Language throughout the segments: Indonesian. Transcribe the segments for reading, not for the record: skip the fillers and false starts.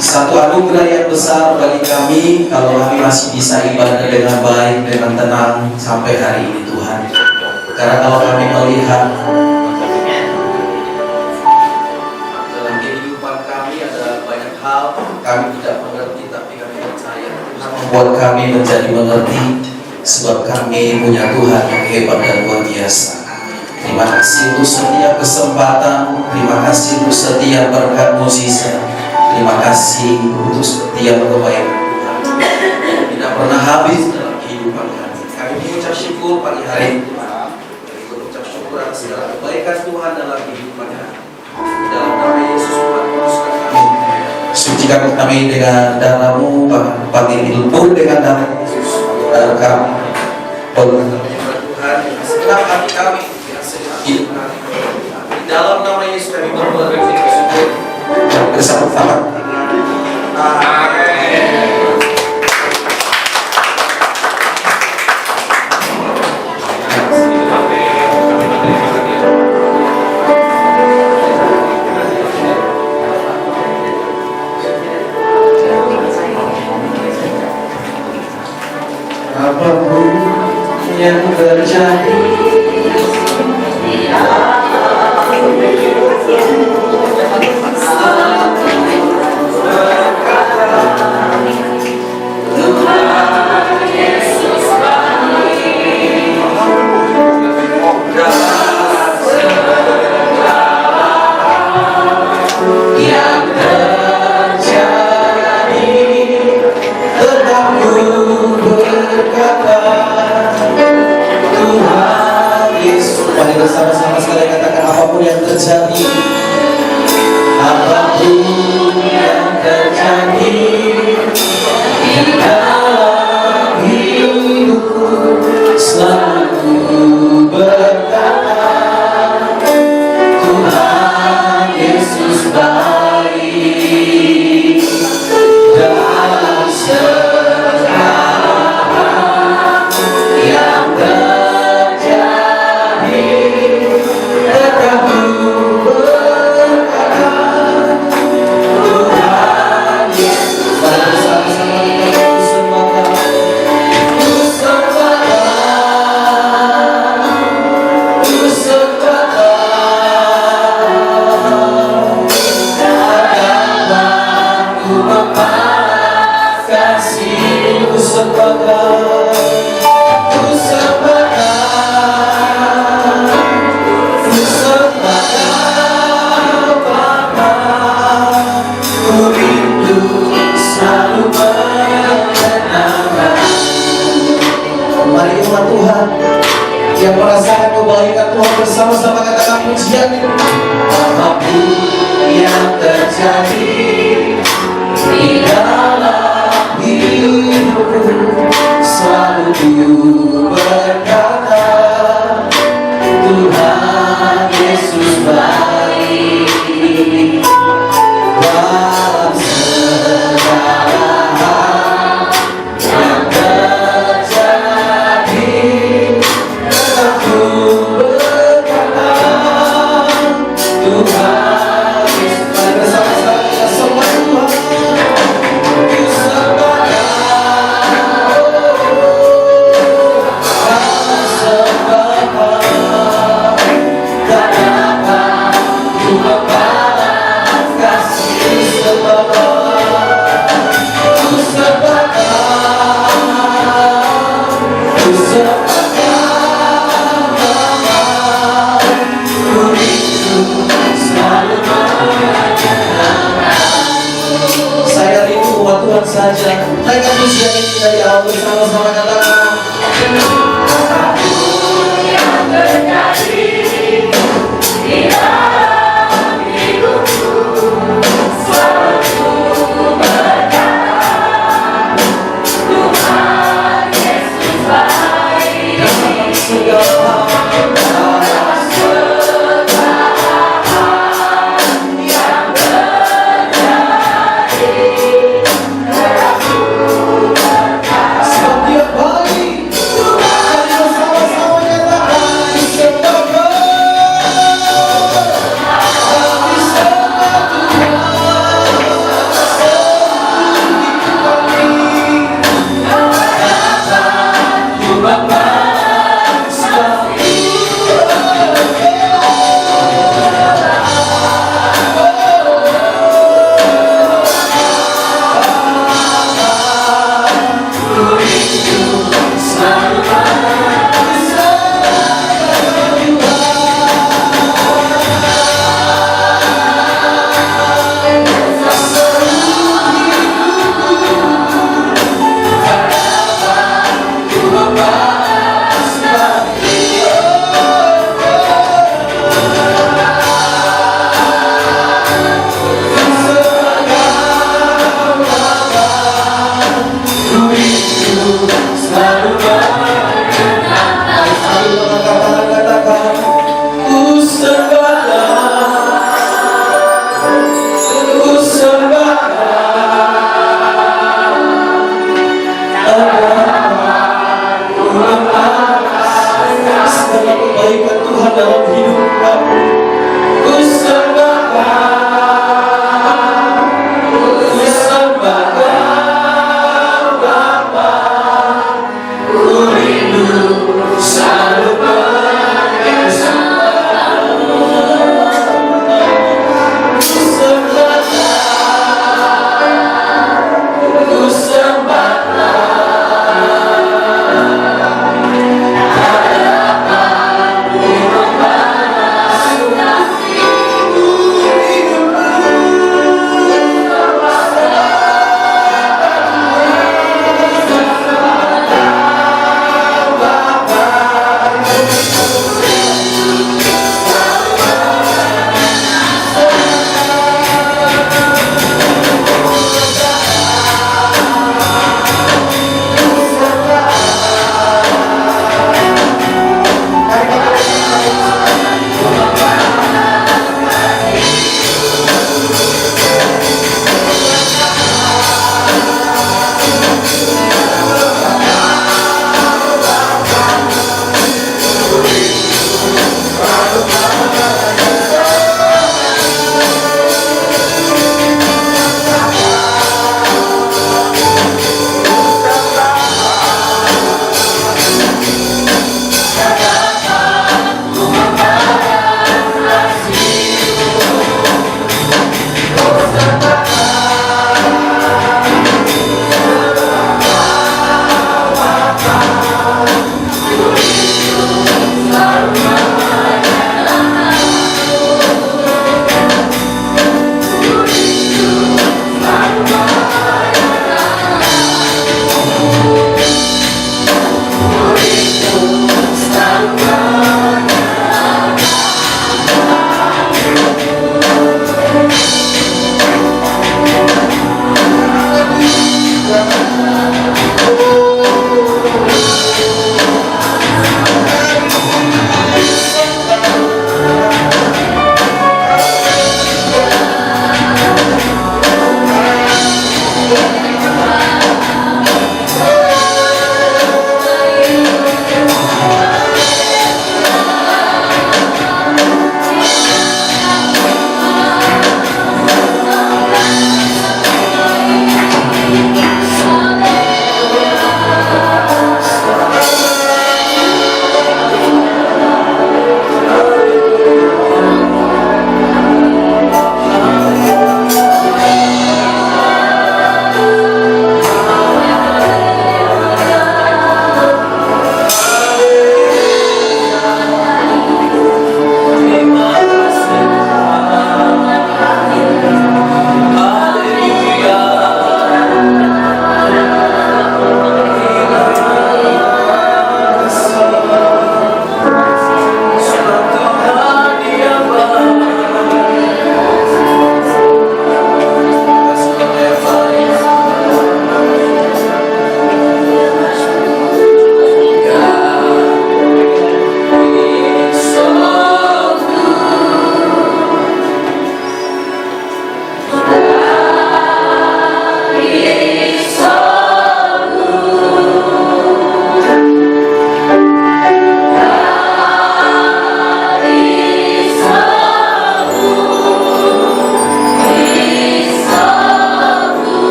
Satu anugerah yang besar bagi kami kalau kami masih bisa ibadah dengan baik, dengan tenang sampai hari ini Tuhan. Karena kalau kami melihat dalam kehidupan kami ada banyak hal kami tidak mengerti, tapi kami percaya Tuhan membuat kami menjadi mengerti, sebab kami punya Tuhan yang hebat dan luar biasa. Terima kasih untuk setiap kesempatan, terima kasih untuk setiap berkat mukjizat, terima kasih untuk setiap kebaikan Tuhan yang tidak pernah habis dalam kehidupan kami. Kami mengucap syukur pagi hari ini Tuhan. Kami mengucap syukur atas segala kebaikan Tuhan dalam kehidupan kami. Dalam nama Yesus Tuhan, kuduskan kami. Sucikan kami dengan darah-Mu, pagi ini lebur dengan darah Yesus. Darah kami, Tuhan yang segenap hati kami. Hidup kami. Di dalam nama Yesus kami berdoa dan bersyukur bersama-sama. Amin. Apapun yang terjadi, bersama-sama sekali katakan apapun yang terjadi, apapun yang terjadi di dalam hidupku, selalu berkata Tuhan Yesus baik dalam segala yang yang merasakan kebaikan Tuhan bersama-sama katakan pujian ini. Apapun yang terjadi di dalam hidupku, selalu berkata Tuhan Yesus baik dalam segala hal yang terjadi. Tuhan saja, naikkan pujian ini dari awal bersama-sama katakan apapun yang terjadi di dalam hidupku, selalu berkata Tuhan Yesus baik dalam segala setiap hari Tuhan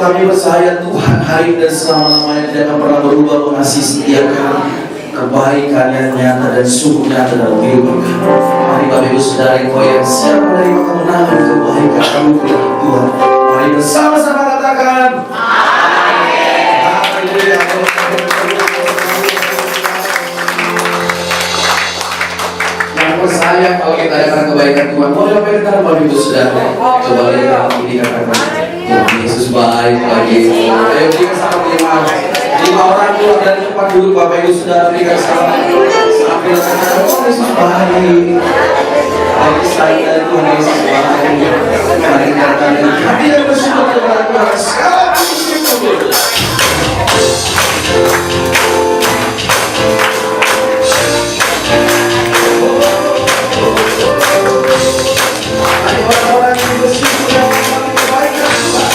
kami percaya Tuhan hari dan selama-lamanya tidak akan pernah berubah, mengasihi setia kami. Kebaikan yang nyata dan sungguh nyata dalam kehidupan kami. Mari Bapak Ibu Saudara Engkau yang siap menerima kemenangan kebaikan kami Tuhan. Mari bersama-sama katakan amin. Haleluya. Yang percaya kalau kita ada kebaikan Tuhan, boleh Bapak Ibu Saudara coba lihat ini katakan Tuhan Yesus baik bagi. Ayo kita sama 5 orang keluar dari tempat duduk. Bapak Ibu Saudara berikan salam sambil katakan Tuhan Yesus baik. Bagi saya dan Tuhan Yesus baik. Mari katakan hati yang bersyukur kepada Tuhan. Sekarang ada orang-orang yang bersyukur dan mengalami kebaikan Tuhan.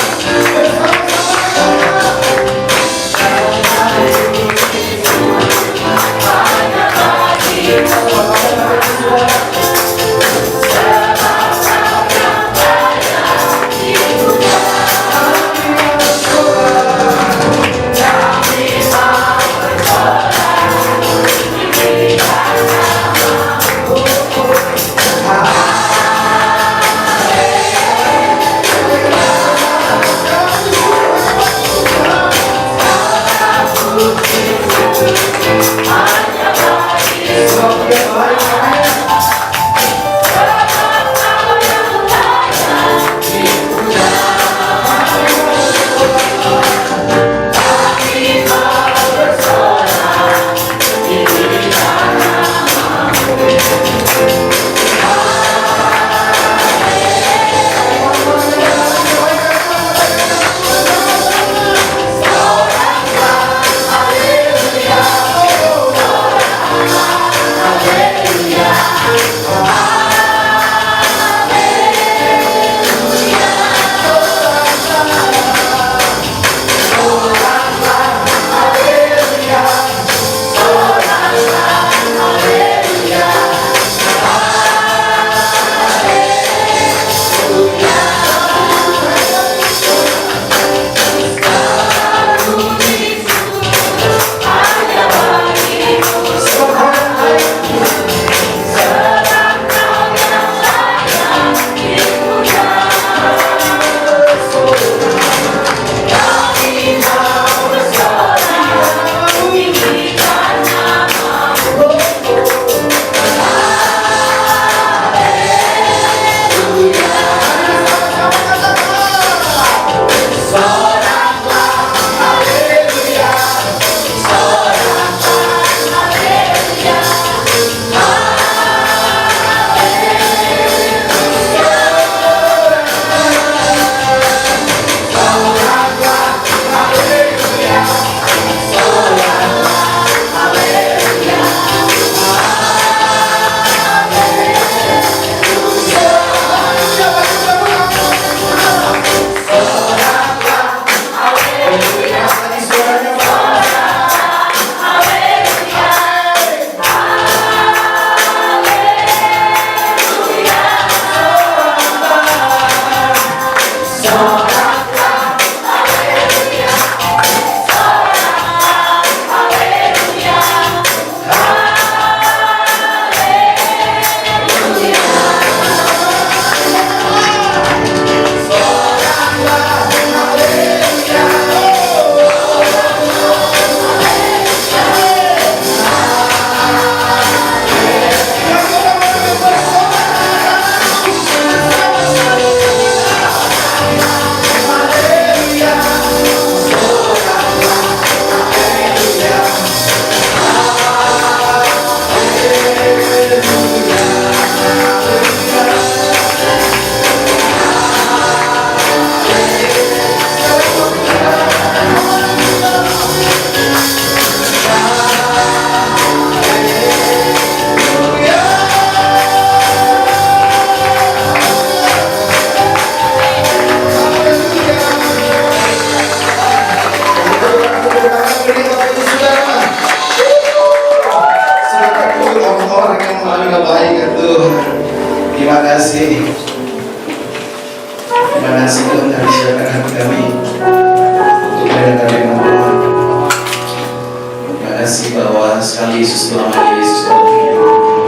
Yesus, namanya Yesus dalam kehidupan kami.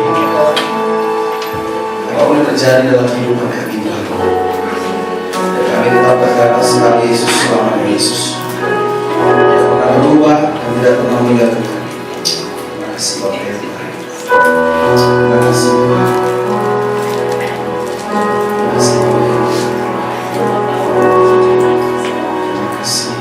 Apapun yang terjadi dalam kehidupan kami Tuhan, dan kami tetap berkata sekali Yesus, namanya Yesus tidak pernah berubah dan tidak pernah meninggalkan kami. Terima kasih Bapak yang Tuhan. Terima kasih Tuhan. Terima kasih Bapak yang Tuhan. Terima kasih.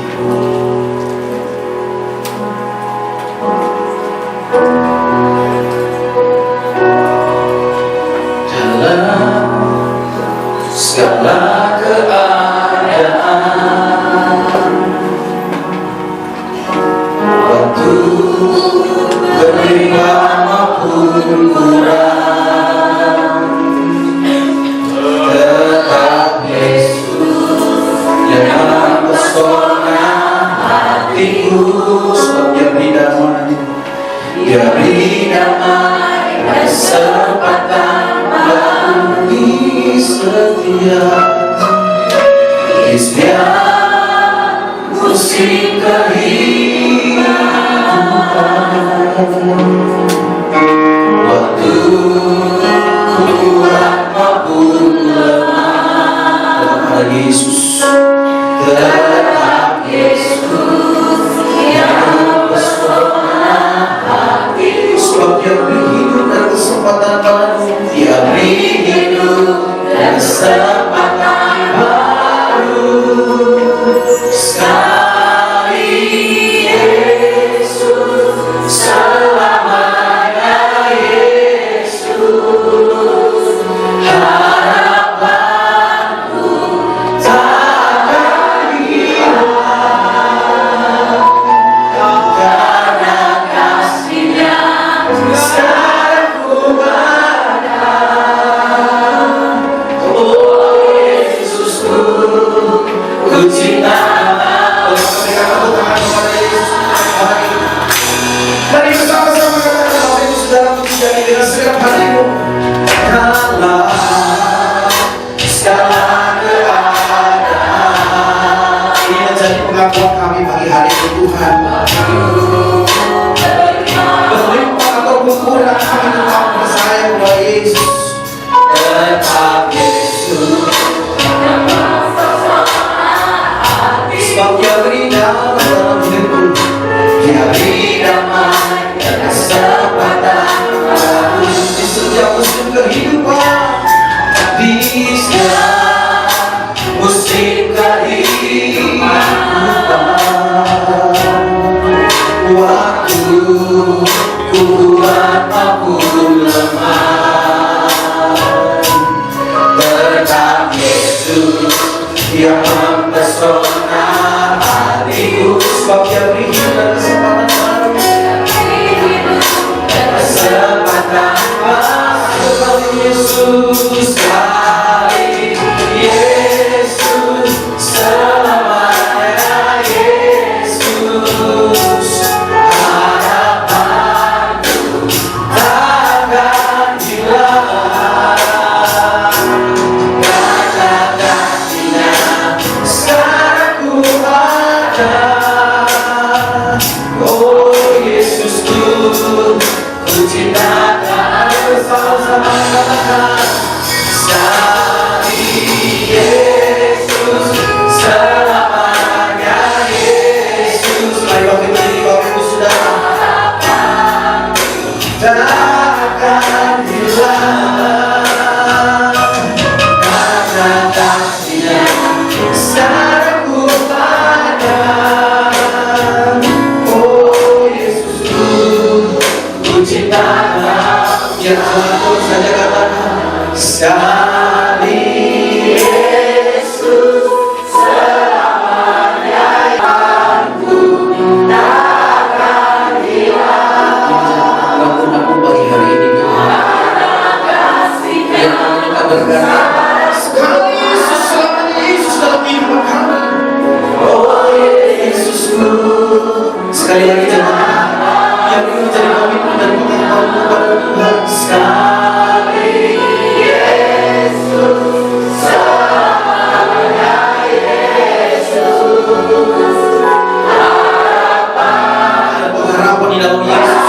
Segala keadaan, waktu berlimpah maupun kurang, tetap Yesus yang mempesona hatiku. Sebab Dia beri damai, Dia beri damai, kesempatan bagi setia. Setiap musim kehidupan, waktu kuat maupun lemah, tetap Yesus, tetap Yesus yang mempesona hatiku. Sebab Dia beri hidup dan kesempatan baru, Dia beri hidup dan kesempatan baru. Sekali Yesus, selamanya Yesus, harapanku takkan hilang, karena kasih-Nya sekarang ku pandang. Oh Yesusku, ku cinta. Mari bersama-sama katakan bahwa itu saudara menjadi dengan segenap hatimu. Kalah segala keadaan. Ini menjadi pengakuan kami pagi hari ini Tuhan. Berlimpah ataupun kurang, kami tetap percaya bahwa Yesus tetap Yesus. Sebab Dia beri damai dalam hidupku, Dia beri damai dan kesempatan baru di setiap musim kehidupan, di setiap musim kehidupan. Waktu kuat maupun lemah, tetap Yesus yang mempesona hatiku. Sebab Dia beri hidup dan kesempatan baru, kesempatan baru. Yesus, sekali Yesus, selamanya Yesus, harapanku takkan hilang, karena kasih-Nya sekarang ku pandang. Oh Yesusku, ku cinta. Bersama-sama katakan sekali Yesus, selamanya Yesus. Mari bangkit berdiri Bapak Ibu Saudara. Takkan hilang, karena kasih-Nya sekarang ku pandang. Oh Yesusku, ku cinta. Biar Tuhan saja katakan sekali Yesus, selamanya aku takkan hilang. Walaupun aku pagi hari ini yang kita berkata sekali Yesus, selamanya Yesus dalam kehidupan kami. Oh Yesusku, sekali lagi jangan yang ini menjadi komitmen dan pengharapan kepada Tuhan. Sekali Yesus, selamanya Yesus, harapan. Ada pengharapan di dalam Yesus.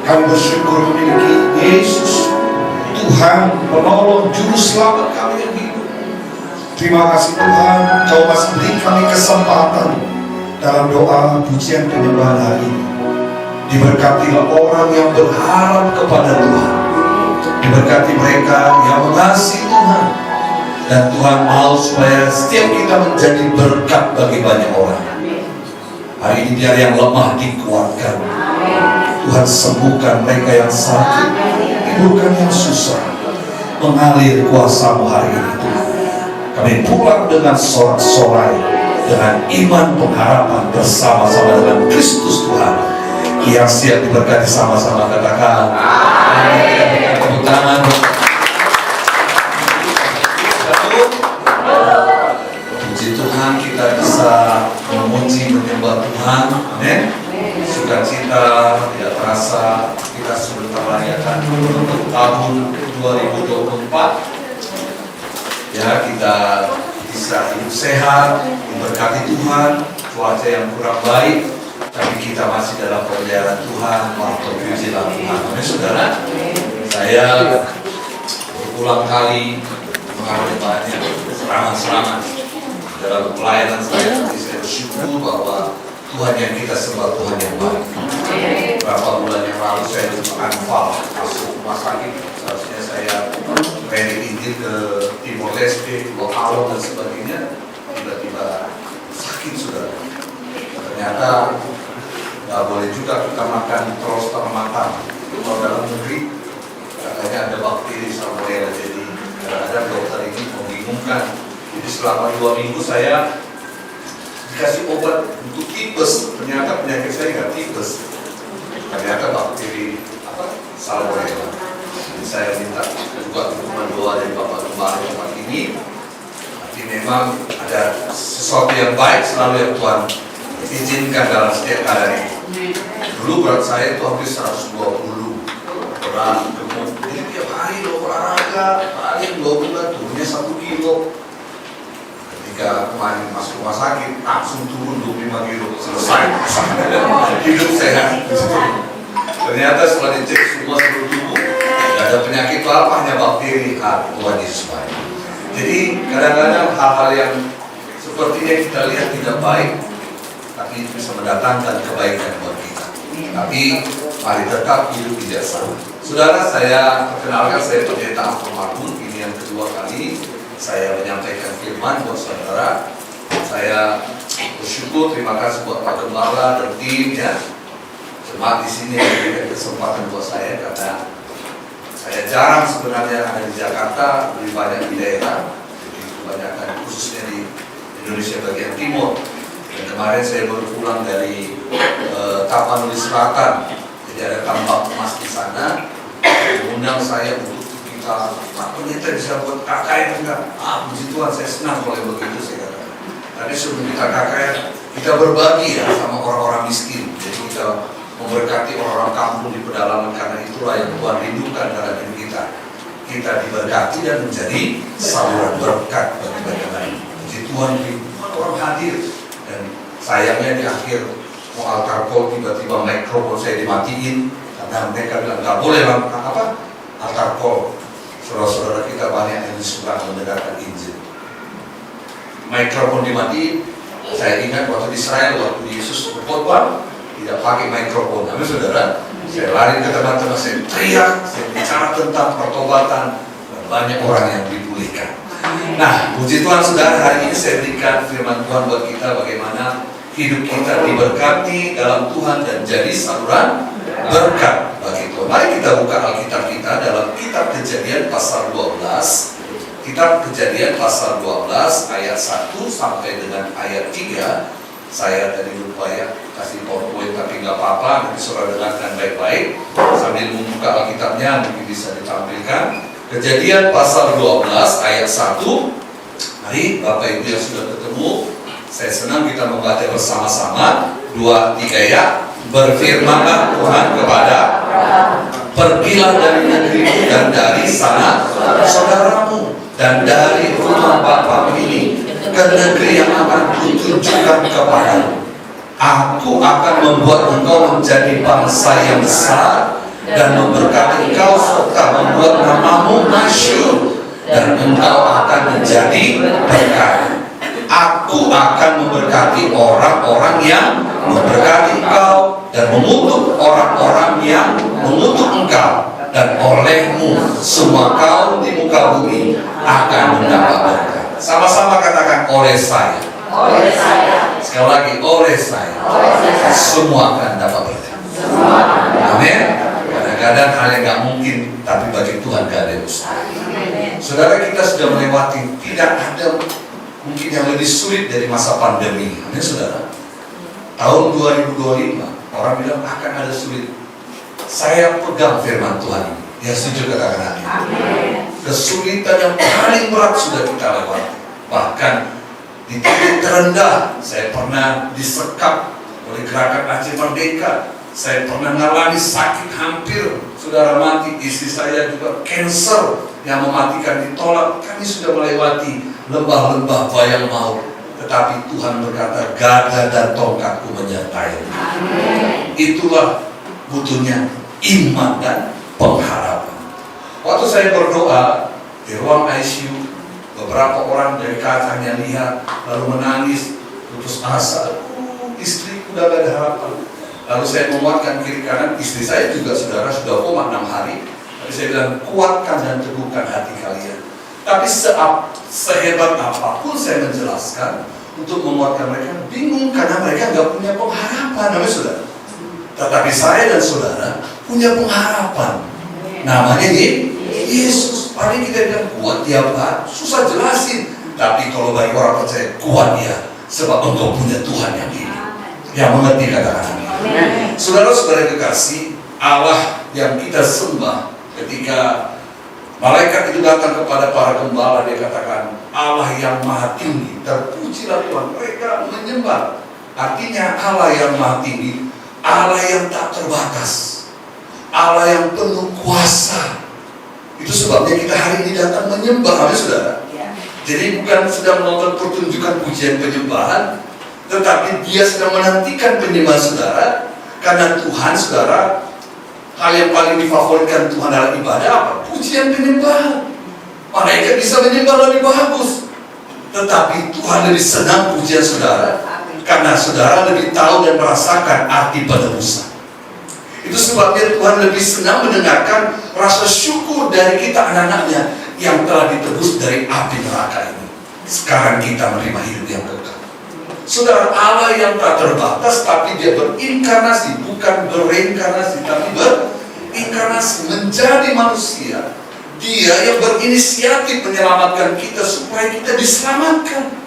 Kami bersyukur memiliki Yesus, Tuhan penolong juru selamat kami yang hidup. Terima kasih Tuhan, Kau masih beri kami kesempatan dalam doa pujian penyembahan hari ini. Diberkatilah orang yang berharap kepada Tuhan, diberkati mereka yang mengasihi Tuhan, dan Tuhan mau supaya setiap kita menjadi berkat bagi banyak orang. Hari ini biar yang lemah dikuatkan, Tuhan sembuhkan mereka yang sakit, hiburkan yang susah, mengalir kuasa-Mu hari ini Tuhan. Kami pulang dengan sorak-sorai, dengan iman pengharapan bersama-sama dengan Kristus Tuhan yang siap diberkati sama-sama. Katakan amin. Tepuk tangan. Puji Tuhan kita bisa memuji menyembah Tuhan. Amin. Sukacita tidak terasa kita sebentar merayakan tahun 2024. Ya, kita bisa hidup sehat, diberkati Tuhan, cuaca yang kurang baik, tapi kita masih dalam pemeliharaan Tuhan. Pujilah Tuhan. Amin, saudara. Saya berulang kali mengalami banyak serangan-serangan dalam pelayanan saya. Tapi saya bersyukur bahwa Tuhan yang kita sembah Tuhan yang baik. Beberapa bulan yang lalu saya anfal masuk rumah sakit. Seharusnya saya beri Injil ke Timor Leste, Lokal dan sebagainya. Tiba-tiba sakit sudah. Ternyata nggak boleh juga kita makan terus setengah matang. Kalau dalam negeri katanya ada bakteri salmonella, jadi kadang-kadang dokter ini membingungkan. Jadi selama 2 minggu saya dikasih obat untuk tipes, ternyata penyakit saya nggak tipes, ternyata bakteri salmonella. Jadi saya minta juga dukungan doa dari Bapak Gembala tempat ini. Tapi memang ada sesuatu yang baik selalu yang Tuhan izinkan dalam setiap keadaan ini. Dulu berat saya itu hampir 120, berat gemuk. Jadi tiap hari olahraga, paling 2 bulan turunnya 1 kilo. Ketika kemarin masuk rumah sakit, langsung turun 25 kilo, selesai. Hidup sehat. Ternyata setelah dicek semua seluruh tubuh, tidak ada penyakit apa, hanya bakteri. Tuhan Yesus baik. Jadi kadang-kadang hal-hal yang sepertinya kita lihat tidak baik, tapi itu bisa mendatangkan kebaikan buat kita. Tapi mari tetap hidup bijaksana. Saudara, saya perkenalkan, saya Pendeta Afro Marbun. Ini yang kedua kali saya menyampaikan firman buat saudara. Saya bersyukur, terima kasih buat Pak Gembala dan timnya. Jemaat di sini memberikan kesempatan buat saya karena saya jarang sebenarnya ada di Jakarta, lebih banyak di daerah. Jadi kebanyakan khususnya di Indonesia bagian timur. Dan kemarin saya baru pulang dari Tapanuli Selatan. Jadi ada tambak emas di sana. Mengundang saya untuk kita, Pak Pendeta bisa buat KKN enggak? Puji Tuhan, saya senang kalau begitu saya katakan. Tapi sebelum kita KKN, kita berbagi ya sama orang-orang miskin. Jadi kita memberkati orang-orang kampung di pedalaman, karena itulah yang Tuhan rindukan dalam diri kita. Kita diberkati dan menjadi saluran berkat bagi banyak lain. Puji Tuhan, orang hadir. Dan sayangnya di akhir mau altar call, tiba-tiba mikrofon saya dimatiin karena mereka bilang nggak boleh altar call. Saudara-saudara kita banyak yang suka mendengarkan Injil. Mikrofon dimatiin. Saya ingat waktu di Israel, waktu Yesus berkhotbah tidak pakai mikrofon. Amin, saudara. Saya lari ke teman-teman, saya teriak, saya bicara tentang pertobatan, dan banyak orang yang dipulihkan. Nah, puji Tuhan saudara, hari ini saya berikan firman Tuhan buat kita bagaimana hidup kita diberkati dalam Tuhan dan jadi saluran berkat bagi Tuhan. Mari kita buka Alkitab kita dalam kitab Kejadian pasal 12. Kitab Kejadian pasal 12 ayat 1 sampai dengan ayat 3. Saya tadi lupa ya kasih PowerPoint, tapi nggak apa-apa, nanti saudara dengarkan baik-baik sambil membuka Alkitabnya, mungkin bisa ditampilkan. Kejadian pasal 12 ayat 1. Mari Bapak Ibu yang sudah ketemu, saya senang kita membaca bersama-sama. 2, 3 ya. Berfirmanlah Tuhan kepada, pergilah dari negerimu dan dari sana saudaramu dan dari rumah bapamu ini ke negeri yang akan kutunjukkan kepadamu. Aku akan membuat engkau menjadi bangsa yang besar dan memberkati engkau serta membuat namamu masyhur dan engkau akan menjadi berkat. Aku akan memberkati orang-orang yang memberkati engkau dan mengutuk orang-orang yang mengutuk engkau, dan olehmu semua kaum di muka bumi akan mendapat berkat. Sama-sama katakan, oleh saya. Oleh saya. Sekali lagi, oleh saya. Semua akan dapat berkat. Amin. Kadang-kadang hal yang gak mungkin, tapi bagi Tuhan gak ada yang mustahil. Saudara, kita sudah melewati, tidak ada mungkin yang lebih sulit dari masa pandemi. Amin, saudara. Tahun 2025, orang bilang akan ada sulit. Saya pegang firman Tuhan ini. Ya, setuju, katakan amin. Kesulitan yang paling berat sudah kita lewati. Bahkan di titik terendah, saya pernah disekap oleh gerakan Aceh Merdeka. Saya pernah mengalami sakit hampir saudara mati. Istri saya juga kanker yang mematikan, ditolak. Kami sudah melewati lembah-lembah bayang maut. Tetapi Tuhan berkata, gada dan tongkatku menyertai. Itulah butuhnya iman dan pengharapan. Waktu saya berdoa di ruang ICU, beberapa orang dari kacanya lihat, lalu menangis, putus asa. Istriku udah gak ada harapan. Lalu saya menguatkan kiri kanan, istri saya juga saudara sudah koma 6 hari. Lalu saya bilang, kuatkan dan teguhkan hati kalian. Tapi sehebat apapun saya menjelaskan untuk menguatkan mereka, bingung karena mereka nggak punya pengharapan, namanya saudara. Tetapi saya dan saudara punya pengharapan. Namanya Yesus. Paling kita bilang kuat dia Pak, susah jelasin. Tapi kalau bagi orang percaya, kuat dia, sebab engkau punya Tuhan yang hidup, yang mengerti kata-kata. Saudara-saudara kekasih, Allah yang kita sembah, ketika malaikat itu datang kepada para gembala, dia katakan, Allah yang maha tinggi, terpujilah Tuhan. Mereka menyembah. Artinya Allah yang maha tinggi, Allah yang tak terbatas, Allah yang penuh kuasa. Itu sebabnya kita hari ini datang menyembah, saudara. Jadi bukan sedang menonton pertunjukan pujian penyembahan, tetapi dia sedang menantikan penyembahan saudara. Karena Tuhan, saudara, hal yang paling difavoritkan Tuhan dalam ibadah apa? Pujian penyembahan. Mereka bisa menyembah lebih bagus, tetapi Tuhan lebih senang pujian saudara, karena saudara lebih tahu dan merasakan arti penebusan. Itu sebabnya Tuhan lebih senang mendengarkan rasa syukur dari kita anak-anaknya yang telah ditebus dari api neraka ini. Sekarang kita menerima hidup yang kekal. Saudara, Allah yang tak terbatas, tapi dia berinkarnasi, bukan bereinkarnasi, tapi berinkarnasi menjadi manusia. Dia yang berinisiatif menyelamatkan kita supaya kita diselamatkan.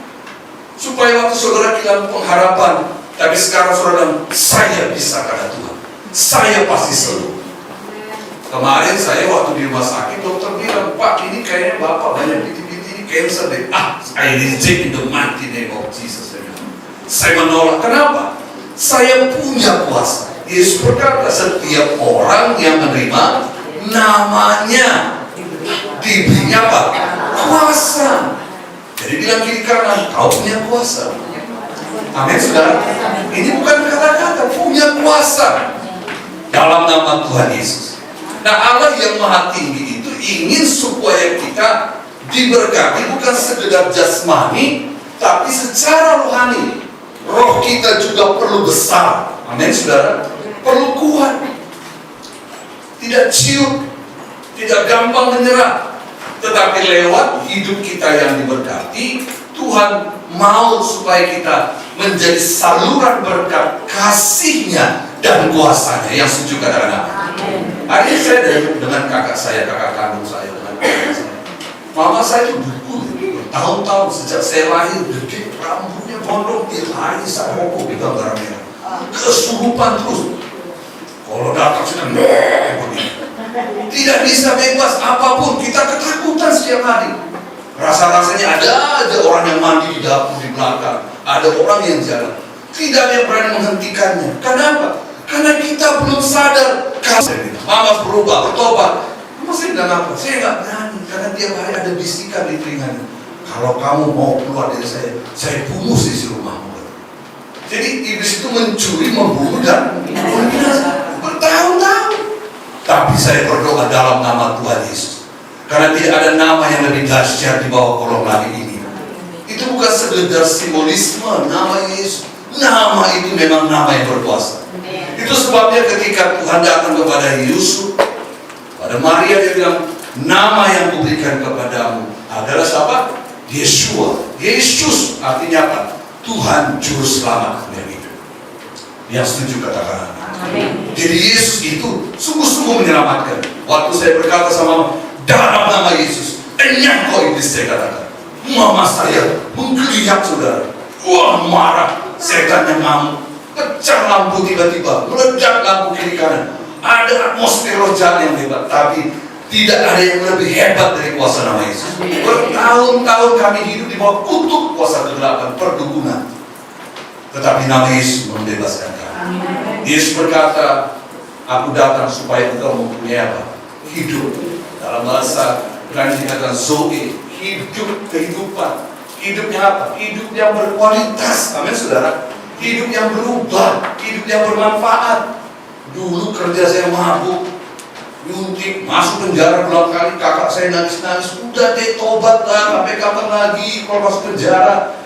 Supaya waktu saudara kehilangan pengharapan, tapi sekarang saudara, saya bisa kata Tuhan, saya pasti sembuh. Kemarin saya waktu di rumah sakit, dokter bilang, Pak, ini kayaknya Bapak banyak bintik-bintik, ini cancer deh. I reject in the mighty name of Jesus. Saya menolak. Kenapa? Saya punya kuasa. Yesus berkata, setiap orang yang menerima namanya diberinya apa? Kuasa. Jadi bilang kiri kanan, kau punya kuasa. Amin, saudara. Ini bukan kata-kata, punya kuasa dalam nama Tuhan Yesus. Nah, Allah yang maha tinggi itu ingin supaya kita diberkati bukan sekedar jasmani, tapi secara rohani. Roh kita juga perlu besar. Amin, saudara. Perlu kuat. Tidak ciut, tidak gampang menyerah. Tetapi lewat hidup kita yang diberkati, Tuhan mau supaya kita menjadi saluran berkat kasih-Nya dan kuasa-Nya. Yang setuju katakan amin. Hari ini saya dengan kakak saya, kakak kandung saya, dengan kakak saya. Mama saya itu dukul bertahun-tahun sejak saya lahir, gede, rambutnya gondrong, dia lari saroko pegang barang merah, kesurupan terus. Kalau datang sedang tidak bisa bebas apapun, kita ketakutan setiap hari. Rasa-rasanya ada aja orang yang mandi di dapur di belakang, ada orang yang jalan, tidak ada yang berani menghentikannya. Kenapa? Karena kita belum sadar. Mama berubah, bertobat. Mama saya bilang apa? Saya nggak berani, karena tiap hari ada bisikan di telinganya. Kalau kamu mau keluar dari saya bunuh sisi rumahmu. Jadi iblis itu mencuri, membunuh dan membinasakan bertahun-tahun. Tapi saya berdoa dalam nama Tuhan Yesus. Karena tidak ada nama yang lebih dahsyat di bawah kolong langit ini. Itu bukan sekedar simbolisme nama Yesus. Nama itu memang nama yang berkuasa. Itu sebabnya ketika Tuhan datang kepada Yusuf, pada Maria dia bilang, nama yang kuberikan kepadamu adalah siapa? Yeshua. Yesus artinya apa? Tuhan Juru Selamat yang hidup. Yang setuju katakan amin. Jadi Yesus itu sungguh-sungguh menyelamatkan. Waktu saya berkata sama dalam nama Yesus, enyah kau iblis, saya katakan. Mama saya menggeliat saudara. Wah, marah. Setannya ngamuk. Pecah lampu tiba-tiba. Meledak lampu kiri kanan. Ada atmosfer roh jahat yang hebat. Tapi tidak ada yang lebih hebat dari kuasa nama Yesus. Bertahun-tahun kami hidup di bawah kutuk kuasa kegelapan, perdukunan. Tetapi nama Yesus membebaskan kami. Yesus berkata, aku datang supaya engkau mempunyai apa? Hidup. Dalam bahasa Ibrani dikatakan Zoe, hidup kehidupan. Hidupnya apa? Hidup yang berkualitas. Amin saudara. Hidup yang berubah, hidup yang bermanfaat. Dulu kerja saya mabuk, nyuntik, masuk penjara berulang kali, kakak saya nangis-nangis. Udah deh, tobat lah, sampai kapan lagi kalau masuk penjara.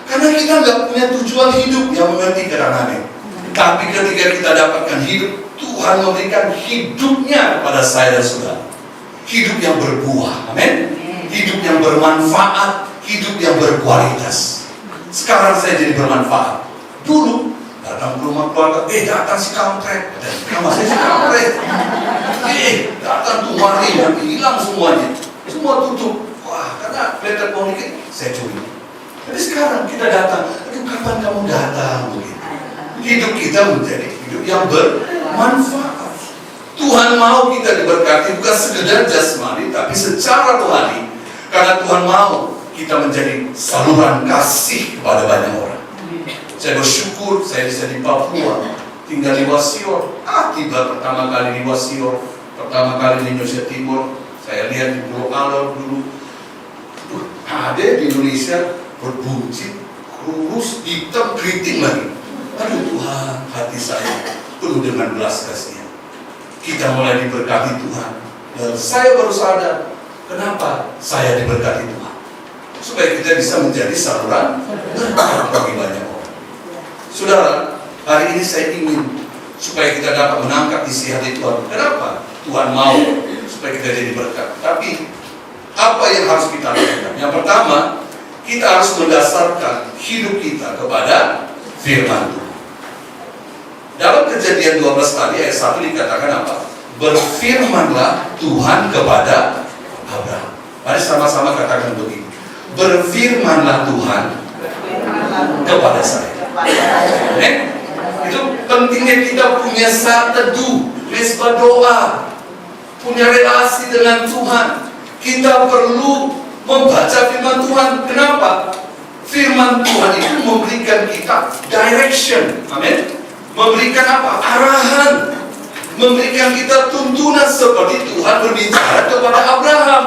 Karena kita nggak punya tujuan hidup, yang mengerti kadang-kadang. Tapi ketika kita dapatkan hidup, Tuhan memberikan hidupnya kepada saya dan saudara. Hidup yang berbuah, amin. Hidup yang bermanfaat, hidup yang berkualitas. Sekarang saya jadi bermanfaat. Dulu datang ke rumah keluarga, datang si kampret, nama saya si kampret. Datang tuh mari, nanti hilang semuanya, semua tutup. Wah, karena kelihatan mau dikit, saya curi. Jadi sekarang kita datang, aduh kapan kamu datang begitu. Hidup kita menjadi hidup yang bermanfaat. Tuhan mau kita diberkati bukan sekedar jasmani, tapi secara rohani. Karena Tuhan mau kita menjadi saluran kasih kepada banyak orang. Saya bersyukur saya bisa di Papua, tinggal di Wasior. Tiba pertama kali di Wasior, pertama kali di Indonesia Timur. Saya lihat di Pulau Alor dulu. Ada di Indonesia berbuncit, kurus, hitam, keriting lagi. Aduh Tuhan, hati saya penuh dengan belas kasihan. Kita mulai diberkati Tuhan. Dan saya baru sadar, kenapa saya diberkati Tuhan? Supaya kita bisa menjadi saluran berkat bagi banyak orang. Saudara, hari ini saya ingin supaya kita dapat menangkap isi hati Tuhan. Kenapa? Tuhan mau supaya kita jadi berkat. Tapi apa yang harus kita lakukan? Yang pertama, kita harus mendasarkan hidup kita kepada firman Tuhan. Dalam Kejadian 12 tadi ayat 1 dikatakan apa? Berfirmanlah Tuhan kepada Abraham. Mari sama-sama katakan begini. Berfirmanlah Tuhan kepada saya. Itu pentingnya kita punya saat teduh, mesbah doa, punya relasi dengan Tuhan. Kita perlu membaca firman Tuhan. Kenapa? Firman Tuhan itu memberikan kita direction, amin. Memberikan apa? Arahan. Memberikan kita tuntunan seperti Tuhan berbicara kepada Abraham.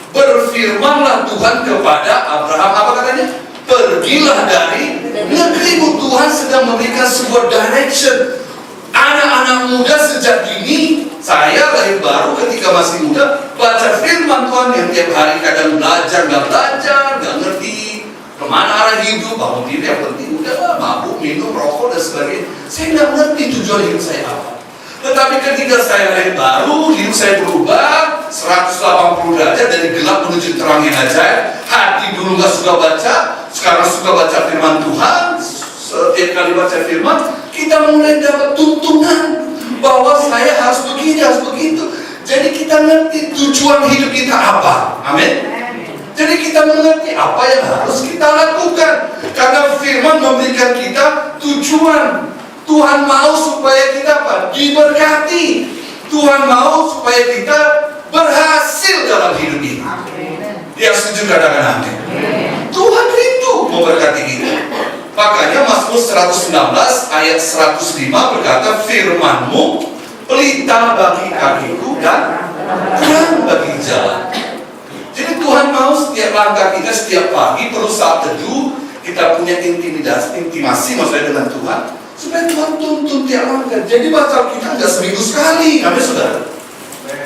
Berfirmanlah Tuhan kepada Abraham, apa katanya? Pergilah dari negerimu. Tuhan sedang memberikan sebuah direction. Anak-anak muda sejak dini, saya lahir baru ketika masih muda, baca firman Tuhan yang tiap hari kadang belajar, nggak ngerti kemana arah hidup, bangun diri yang penting udah mabuk, minum, rokok dan sebagainya. Saya nggak ngerti tujuan hidup saya apa. Tetapi ketika saya lahir baru, hidup saya berubah 180 derajat dari gelap menuju terang yang ajaib. Hati dulu nggak suka baca, sekarang suka baca firman Tuhan. Setiap kali baca firman, kita mulai dapat tuntunan bahwa saya harus begini, harus begitu. Jadi kita ngerti tujuan hidup kita apa. Amin. Jadi kita mengerti apa yang harus kita lakukan. Karena firman memberikan kita tujuan. Tuhan mau supaya kita apa? Diberkati. Tuhan mau supaya kita berhasil dalam hidup ini. Yang setuju katakan amin. Tuhan rindu memberkati kita. Makanya Mazmur 119 ayat 105 berkata, firman-Mu pelita bagi kakiku dan terang bagi jalan. Jadi Tuhan mau setiap langkah kita setiap pagi perlu saat teduh kita punya intimasi maksudnya dengan Tuhan supaya Tuhan tuntun tiap langkah. Jadi baca kita nggak seminggu sekali, amin saudara.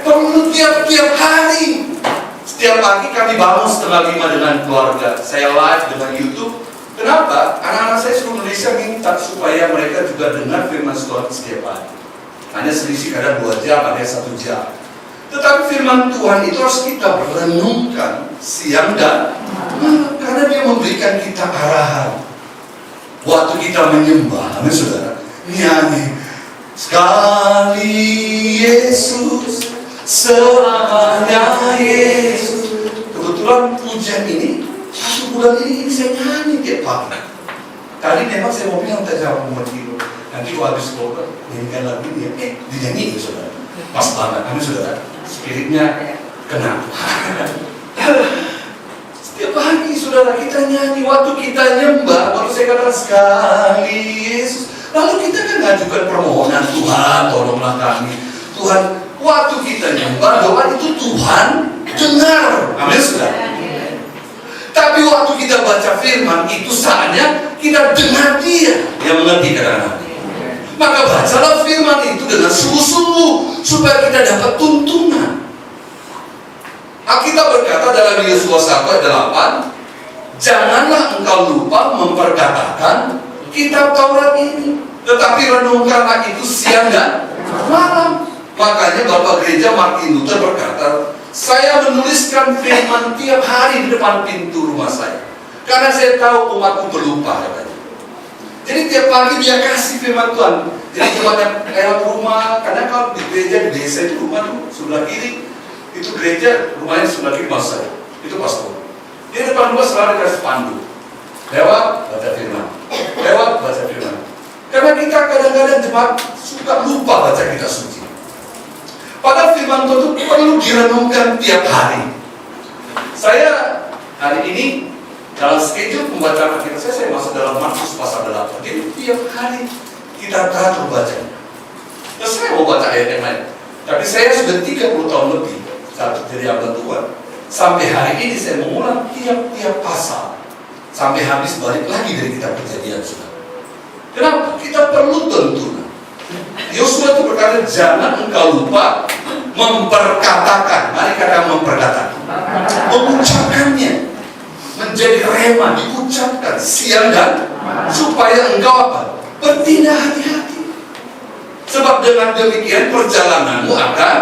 perlu tiap-tiap hari. Setiap pagi kami bangun 4:30 dengan keluarga. Saya live dengan YouTube. Kenapa? Anak-anak saya seluruh Indonesia minta supaya mereka juga dengar firman Tuhan setiap hari. Hanya selisih kadang 2 jam, ada 1 jam. Tetapi firman Tuhan itu harus kita renungkan siang dan malam, karena dia memberikan kita arahan. Waktu kita menyembah, amin saudara, nyanyi sekali Yesus, selamanya Yesus. Kebetulan pujian ini 1 bulan ini saya nyanyi tiap pagi. Tadi memang saya mau bilang tak jawab mengerti. Nanti kalau habis khotbah nyanyikan lagu ini, dinyanyi saudara. Pas banget, amin saudara. Spiritnya kena. Setiap pagi saudara kita nyanyi, waktu kita nyembah, waktu saya katakan sekali Yesus, lalu kita kan ngajukan permohonan, Tuhan tolonglah kami. Tuhan, waktu kita nyembah, doa itu Tuhan dengar. Amin saudara. Tapi waktu kita baca firman, itu saatnya kita dengar dia yang mengerti kadang-kadang. Maka bacalah firman itu dengan sungguh-sungguh supaya kita dapat tuntunan. Alkitab berkata dalam Yosua 1:8, janganlah engkau lupa memperkatakan kitab Taurat ini, tetapi renungkanlah itu siang dan malam. Makanya Bapak Gereja Martin Luther berkata, saya menuliskan firman tiap hari di depan pintu rumah saya, karena saya tahu umatku berlupa katanya. Jadi tiap pagi dia kasih firman Tuhan. Jadi cuma lewat rumah, karena kalau di gereja di desa itu rumah tuh sebelah kiri, itu gereja rumahnya sebelah kiri mas saya, itu pastor. Di depan rumah selalu kasih pandu, lewat baca firman, lewat baca firman. Karena kita kadang-kadang jemaat suka lupa baca kitab suci. Padahal firman Tuhan itu perlu direnungkan tiap hari. Saya hari ini dalam schedule pembacaan kita saya masuk dalam Markus pasal 8. Jadi tiap hari kita teratur baca. Terus saya mau baca ayat yang lain. Tapi saya sudah 30 tahun lebih satu jadi hamba Tuhan. Sampai hari ini saya mengulang tiap-tiap pasal sampai habis balik lagi dari kitab Kejadian sudah. Kenapa? Kita perlu tuntunan. Yosua itu berkata, jangan engkau lupa memperkatakan. Mari kata memperkatakan, mengucapkannya menjadi rema, diucapkan siang dan supaya engkau apa? Bertindak hati-hati. Sebab dengan demikian perjalananmu akan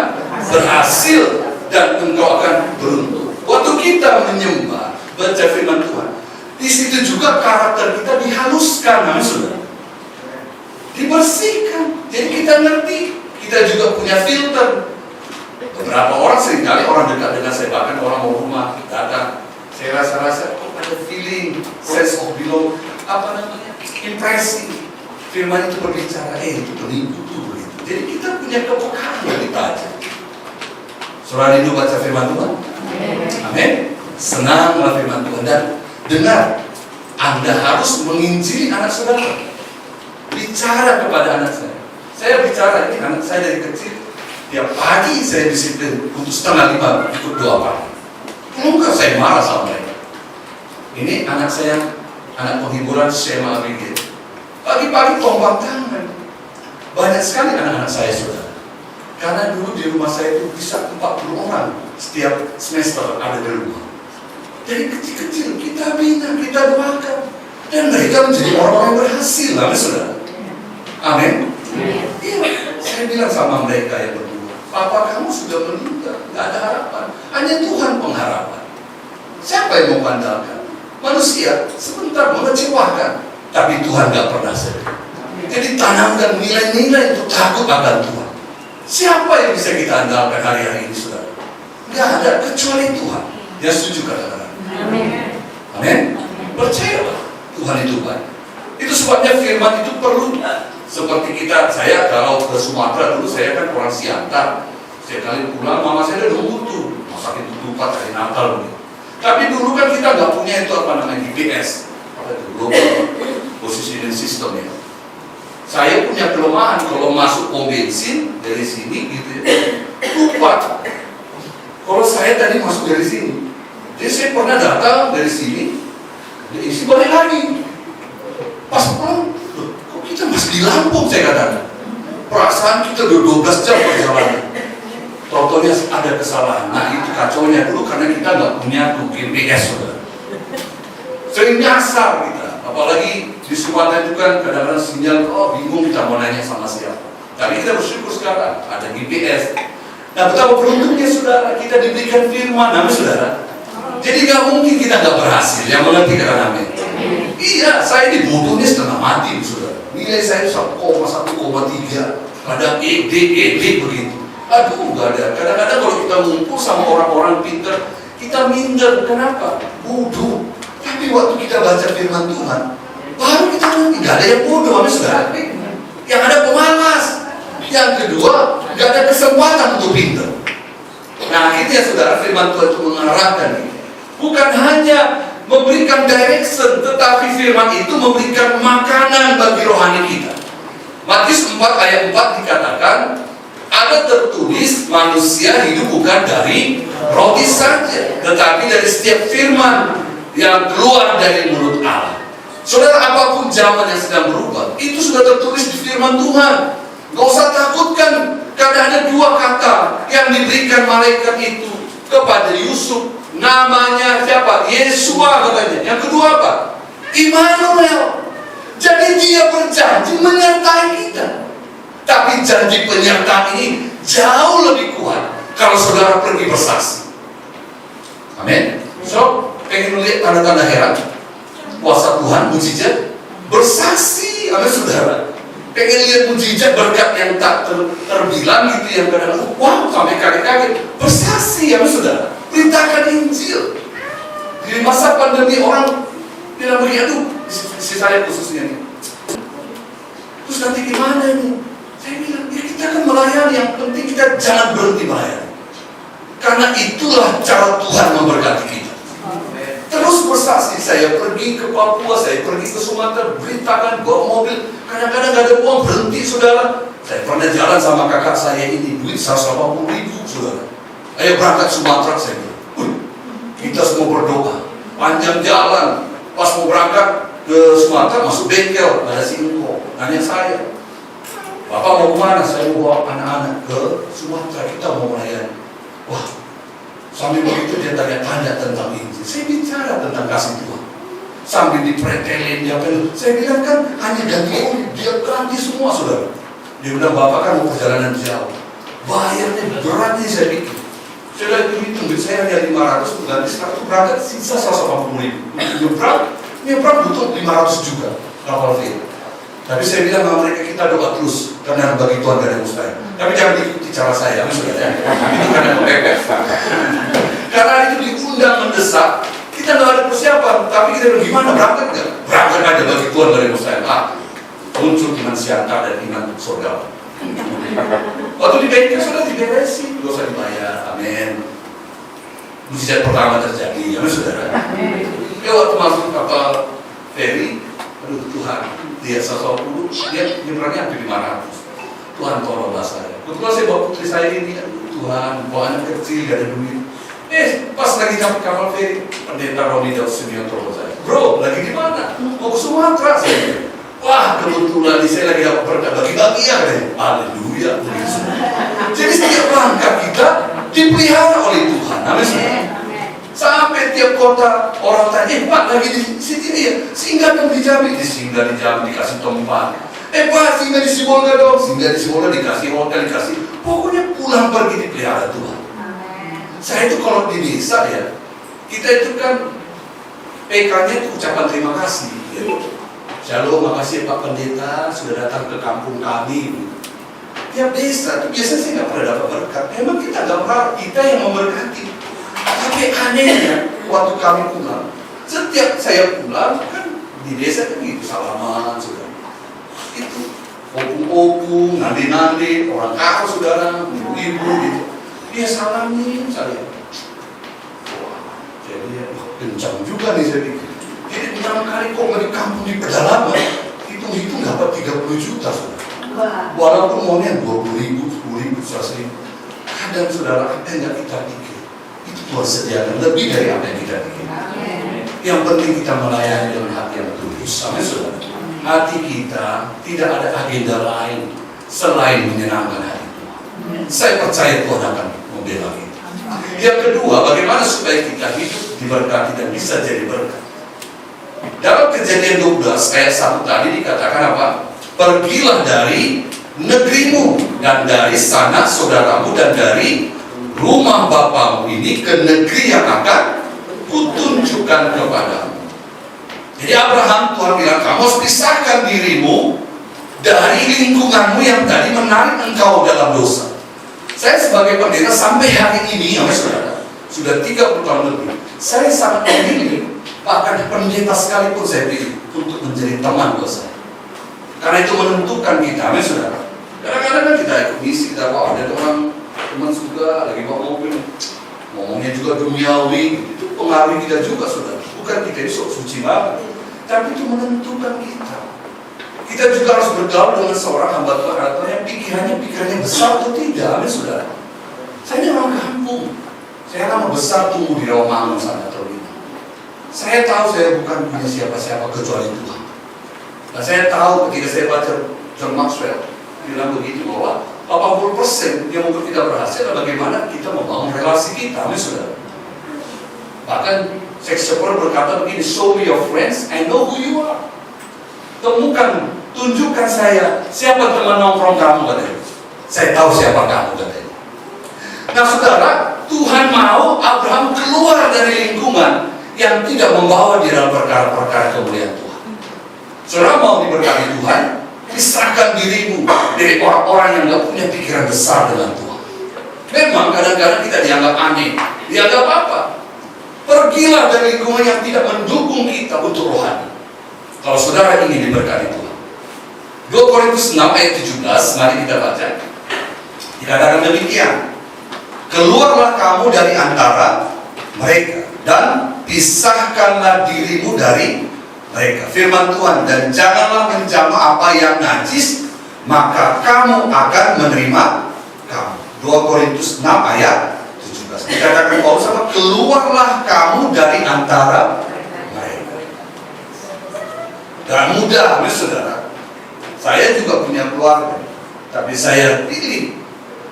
berhasil dan engkau akan beruntung. Waktu kita menyembah, baca firman Tuhan, di situ juga karakter kita dihaluskan, saudara. Dibersihkan. Jadi kita ngerti, kita juga punya filter. Beberapa orang seringkali orang dekat dengan saya, bahkan orang mau rumah datang, saya rasa kok ada feeling, sense of belong, impresi. Firman itu berbicara, itu begitu. Jadi kita punya kepekaan yang dibaca. Saudara rindu baca firman Tuhan? Amin. Senanglah firman Tuhan dan dengar. Anda harus menginjili anak saudara. Bicara kepada anak saya. Saya bicara, ini anak saya dari kecil. Tiap pagi saya disiplin untuk 4:30 ikut doa pagi. Enggak, saya marah sama mereka. Ini anak saya, anak penghiburan Shema ABG. Pagi-pagi tombak tangan. Banyak sekali anak-anak saya saudara. Karena dulu di rumah saya itu bisa 40 orang setiap semester ada di rumah. Dari kecil-kecil kita bina, kita doakan. Dan mereka menjadi orang-orang yang berhasil, amin saudara. Amin. Iya, saya bilang sama mereka yang berdua, Papa kamu sudah meninggal, tidak ada harapan. Hanya Tuhan pengharapan. Siapa yang mau mengandalkan? Manusia sebentar mengecewakan, tapi Tuhan tidak pernah sedih. Jadi tanamkan nilai-nilai untuk takut akan Tuhan. Siapa yang bisa kita andalkan hari-hari ini, saudara? Tidak ada kecuali Tuhan. Dia setuju kata-kata. Amin. Amin. Percayalah Tuhan itu baik. Itu sebabnya firman itu perlu. Seperti saya kalau ke Sumatera dulu, saya kan orang Siantar. Saya kali pulang, mama saya udah nunggu tuh masakin ketupat hari Natal begitu. Tapi dulu kan kita nggak punya itu GPS, global positioning system ya. Saya punya kelemahan kalau masuk pom bensin dari sini gitu ya, lupa. Kalau saya tadi masuk dari sini, jadi saya pernah datang dari sini, isi balik lagi. Pas pulang, kok kita masih di Lampung, saya katakan. Perasaan kita udah 12 jam perjalanan. Totonya ada kesalahan. Nah itu kacaunya dulu karena kita nggak punya tuh GPS, saudara. Sering nyasar kita, apalagi di Sumatera itu kan kadang-kadang sinyal, bingung kita mau nanya sama siapa. Tapi kita bersyukur sekarang ada GPS. Nah betapa beruntungnya saudara, kita diberikan firman, amin saudara. Jadi nggak mungkin kita nggak berhasil, yang mengerti kata amin. Iya, saya dibutuhnya setengah mati saudara. Nilai saya 1,3, kadang ED begitu. Aduh, nggak ada. Kadang-kadang kalau kita ngumpul sama orang-orang pintar, kita minder. Kenapa? Bodoh. Tapi waktu kita baca firman Tuhan, baru kita ngerti. Nggak ada yang bodoh, amin saudara. Yang ada pemalas. Yang kedua, nggak ada kesempatan untuk pintar. Nah, itu ya saudara, firman Tuhan itu mengarahkan. Bukan hanya memberikan direction, tetapi firman itu memberikan makanan bagi rohani kita. Matius 4 ayat 4 dikatakan, ada tertulis manusia hidup bukan dari roti saja, tetapi dari setiap firman yang keluar dari mulut Allah. Saudara, apapun zaman yang sedang berubah, itu sudah tertulis di firman Tuhan. Gak usah takutkan, karena ada 2 kata yang diberikan malaikat itu kepada Yusuf. Namanya siapa? Yesua katanya. Yang kedua apa? Immanuel. Jadi dia berjanji menyertai kita. Tapi janji penyertaan ini jauh lebih kuat kalau saudara pergi bersaksi. Amin. So, pengen lihat tanda-tanda heran, kuasa Tuhan, mujizat, bersaksi. Amin saudara. Pengen lihat mujizat berkat yang tak terbilang gitu, yang kadang-kadang wow sampai kaget-kaget, bersaksi. Amin saudara. Beritakan Injil. Di masa pandemi orang bilang begini, aduh, si saya khususnya nih. Terus nanti gimana nih? Saya bilang, ya kita kan melayani, yang penting kita jangan berhenti melayani. Karena itulah cara Tuhan memberkati kita. Terus bersaksi, saya pergi ke Papua, saya pergi ke Sumatera, beritakan, bawa mobil. Kadang-kadang gak ada uang, berhenti saudara. Saya pernah jalan sama kakak saya ini, duit 180.000 saudara. Ayo berangkat Sumatera, saya bilang. Kita semua berdoa, panjang jalan. Pas mau berangkat ke Sumatera, masuk bengkel, ada si Engko, nanya saya, Bapak mau kemana? Saya mau bawa anak-anak ke Sumatera, kita mau melayani. Wah, sambil begitu dia tanya-tanya tentang Injil. Saya bicara tentang kasih Tuhan. Sambil dipretelin, dia bilang, saya bilang kan hanya ganti oli, dia ganti semua saudara. Dia bilang, Bapak kan mau perjalanan jauh, bayarnya berat nih saya pikir. Saya lagi hitung, saya hanya 500, ganti sekarang berangkat sisa 180.000. Nyebrang butuh 500 juga kapal feri. Tapi saya bilang sama mereka, kita doa terus, karena bagi Tuhan gak ada mustahil. Tapi jangan diikuti cara saya, saudara. Ini karena kepepet. Karena itu diundang mendesak, kita gak ada persiapan. Tapi kita bilang, gimana berangkat gak? Berangkat aja, bagi Tuhan gak ada mustahil. Muncul iman siantar dan iman surga. Waktu di bengkel sudah diberesin, gak usah dibayar, amin. Mujizat pertama terjadi, amin saudara. Ya waktu masuk kapal feri, aduh Tuhan, dia 120, dia nyebrangnya hampir 500. Tuhan tolonglah saya. Kebetulan saya bawa putri saya ini, aduh Tuhan, bawa anak kecil, gak ada duit. Pas lagi sampai kapal feri, pendeta Roni Daud Senior tolong saya. Bro, lagi di mana? Mau ke Sumatera saya. Wah, kebetulan saya lagi dapat berkat bagi-bagi ya, haleluya. Jadi setiap langkah kita dipelihara oleh Tuhan. Amin. Sampai tiap kota orang tanya, Pak lagi di sini ya, singgah dong di Jambi, disinggah di Jambi dikasih tempat. Pak singgah di Sibolga dong, singgah di Sibolga dikasih hotel, dikasih. Pokoknya pulang pergi dipelihara Tuhan. Saya itu kalau di desa ya, kita itu kan PK-nya itu ucapan terima kasih. Ya. Shalom, makasih Pak Pendeta sudah datang ke kampung kami. Tiap desa itu biasanya saya nggak pernah dapat berkat. Memang kita nggak berharap, kita yang memberkati. Tapi anehnya waktu kami pulang, setiap saya pulang kan di desa kan gitu salaman saudara. Itu opung-opung, nandi-nandi, orang kakak saudara, ibu-ibu gitu. Dia salamin saya. Wah, jadi kencang juga nih saya pikir. Jadi pertama kali kok di kampung di pedalaman, hitung-hitung dapat 30 juta saudara. Walaupun maunya 20.000, 10.000, 100.000. Kadang saudara, apa yang gak kita pikir, itu Tuhan sediakan lebih dari apa yang kita pikir. Yang penting kita melayani dengan hati yang tulus. Amin saudara. Hati kita tidak ada agenda lain selain menyenangkan hati Tuhan. Saya percaya Tuhan akan membela kita. Yang kedua, bagaimana supaya kita hidup diberkati dan bisa jadi berkat. Dalam Kejadian 12 ayat 1 tadi dikatakan apa? Pergilah dari negerimu dan dari sanak saudaramu dan dari rumah bapamu ini ke negeri yang akan kutunjukkan kepadamu. Jadi Abraham, Tuhan bilang, kamu harus pisahkan dirimu dari lingkunganmu yang tadi menarik engkau dalam dosa. Saya sebagai pendeta sampai hari ini, ya saudara, sudah 30 tahun lebih, saya sangat memilih, bahkan pendeta sekalipun saya pilih untuk menjadi teman buat saya. Karena itu menentukan kita, ya saudara. Kadang-kadang kan kita ikut misi, kita ada orang teman juga lagi bawa mobil, ngomongnya juga duniawi, itu pengaruh kita juga, saudara. Bukan kita ini sok suci banget, tapi itu menentukan kita. Kita juga harus bergaul dengan seorang hamba Tuhan atau yang pikirannya besar atau tidak, ya saudara. Saya ini orang kampung, saya lama besar tumbuh di Rawamangun sana terlebih. Saya tahu saya bukan punya siapa-siapa kecuali Tuhan. Nah, saya tahu ketika saya baca John Maxwell bilang begitu bahwa 80% yang membuat kita berhasil adalah bagaimana kita membangun relasi kita, ya saudara. Bahkan Shakespeare berkata begini, show me your friends, I know who you are. Temukan, tunjukkan saya siapa teman nongkrong kamu, katanya. Saya tahu siapa kamu, katanya. Nah saudara, Tuhan mau Abraham keluar dari lingkungan yang tidak membawa di dalam perkara-perkara kemuliaan Tuhan. Saudara mau diberkati Tuhan, pisahkan dirimu dari orang-orang yang gak punya pikiran besar dengan Tuhan. Memang kadang-kadang kita dianggap aneh, dianggap apa? Pergilah dari lingkungan yang tidak mendukung kita untuk rohani. Kalau saudara ingin diberkati Tuhan. 2 Korintus 6 ayat 17, mari kita baca. Dikatakan demikian, keluarlah kamu dari antara mereka dan pisahkanlah dirimu dari mereka. Firman Tuhan, dan janganlah menjamah apa yang najis, maka kamu akan menerima kamu. 2 Korintus 6 ayat 17. Dikatakan Paulus apa? Keluarlah kamu dari antara mereka. Dan mudah, saudara. Saya juga punya keluarga, tapi saya pilih.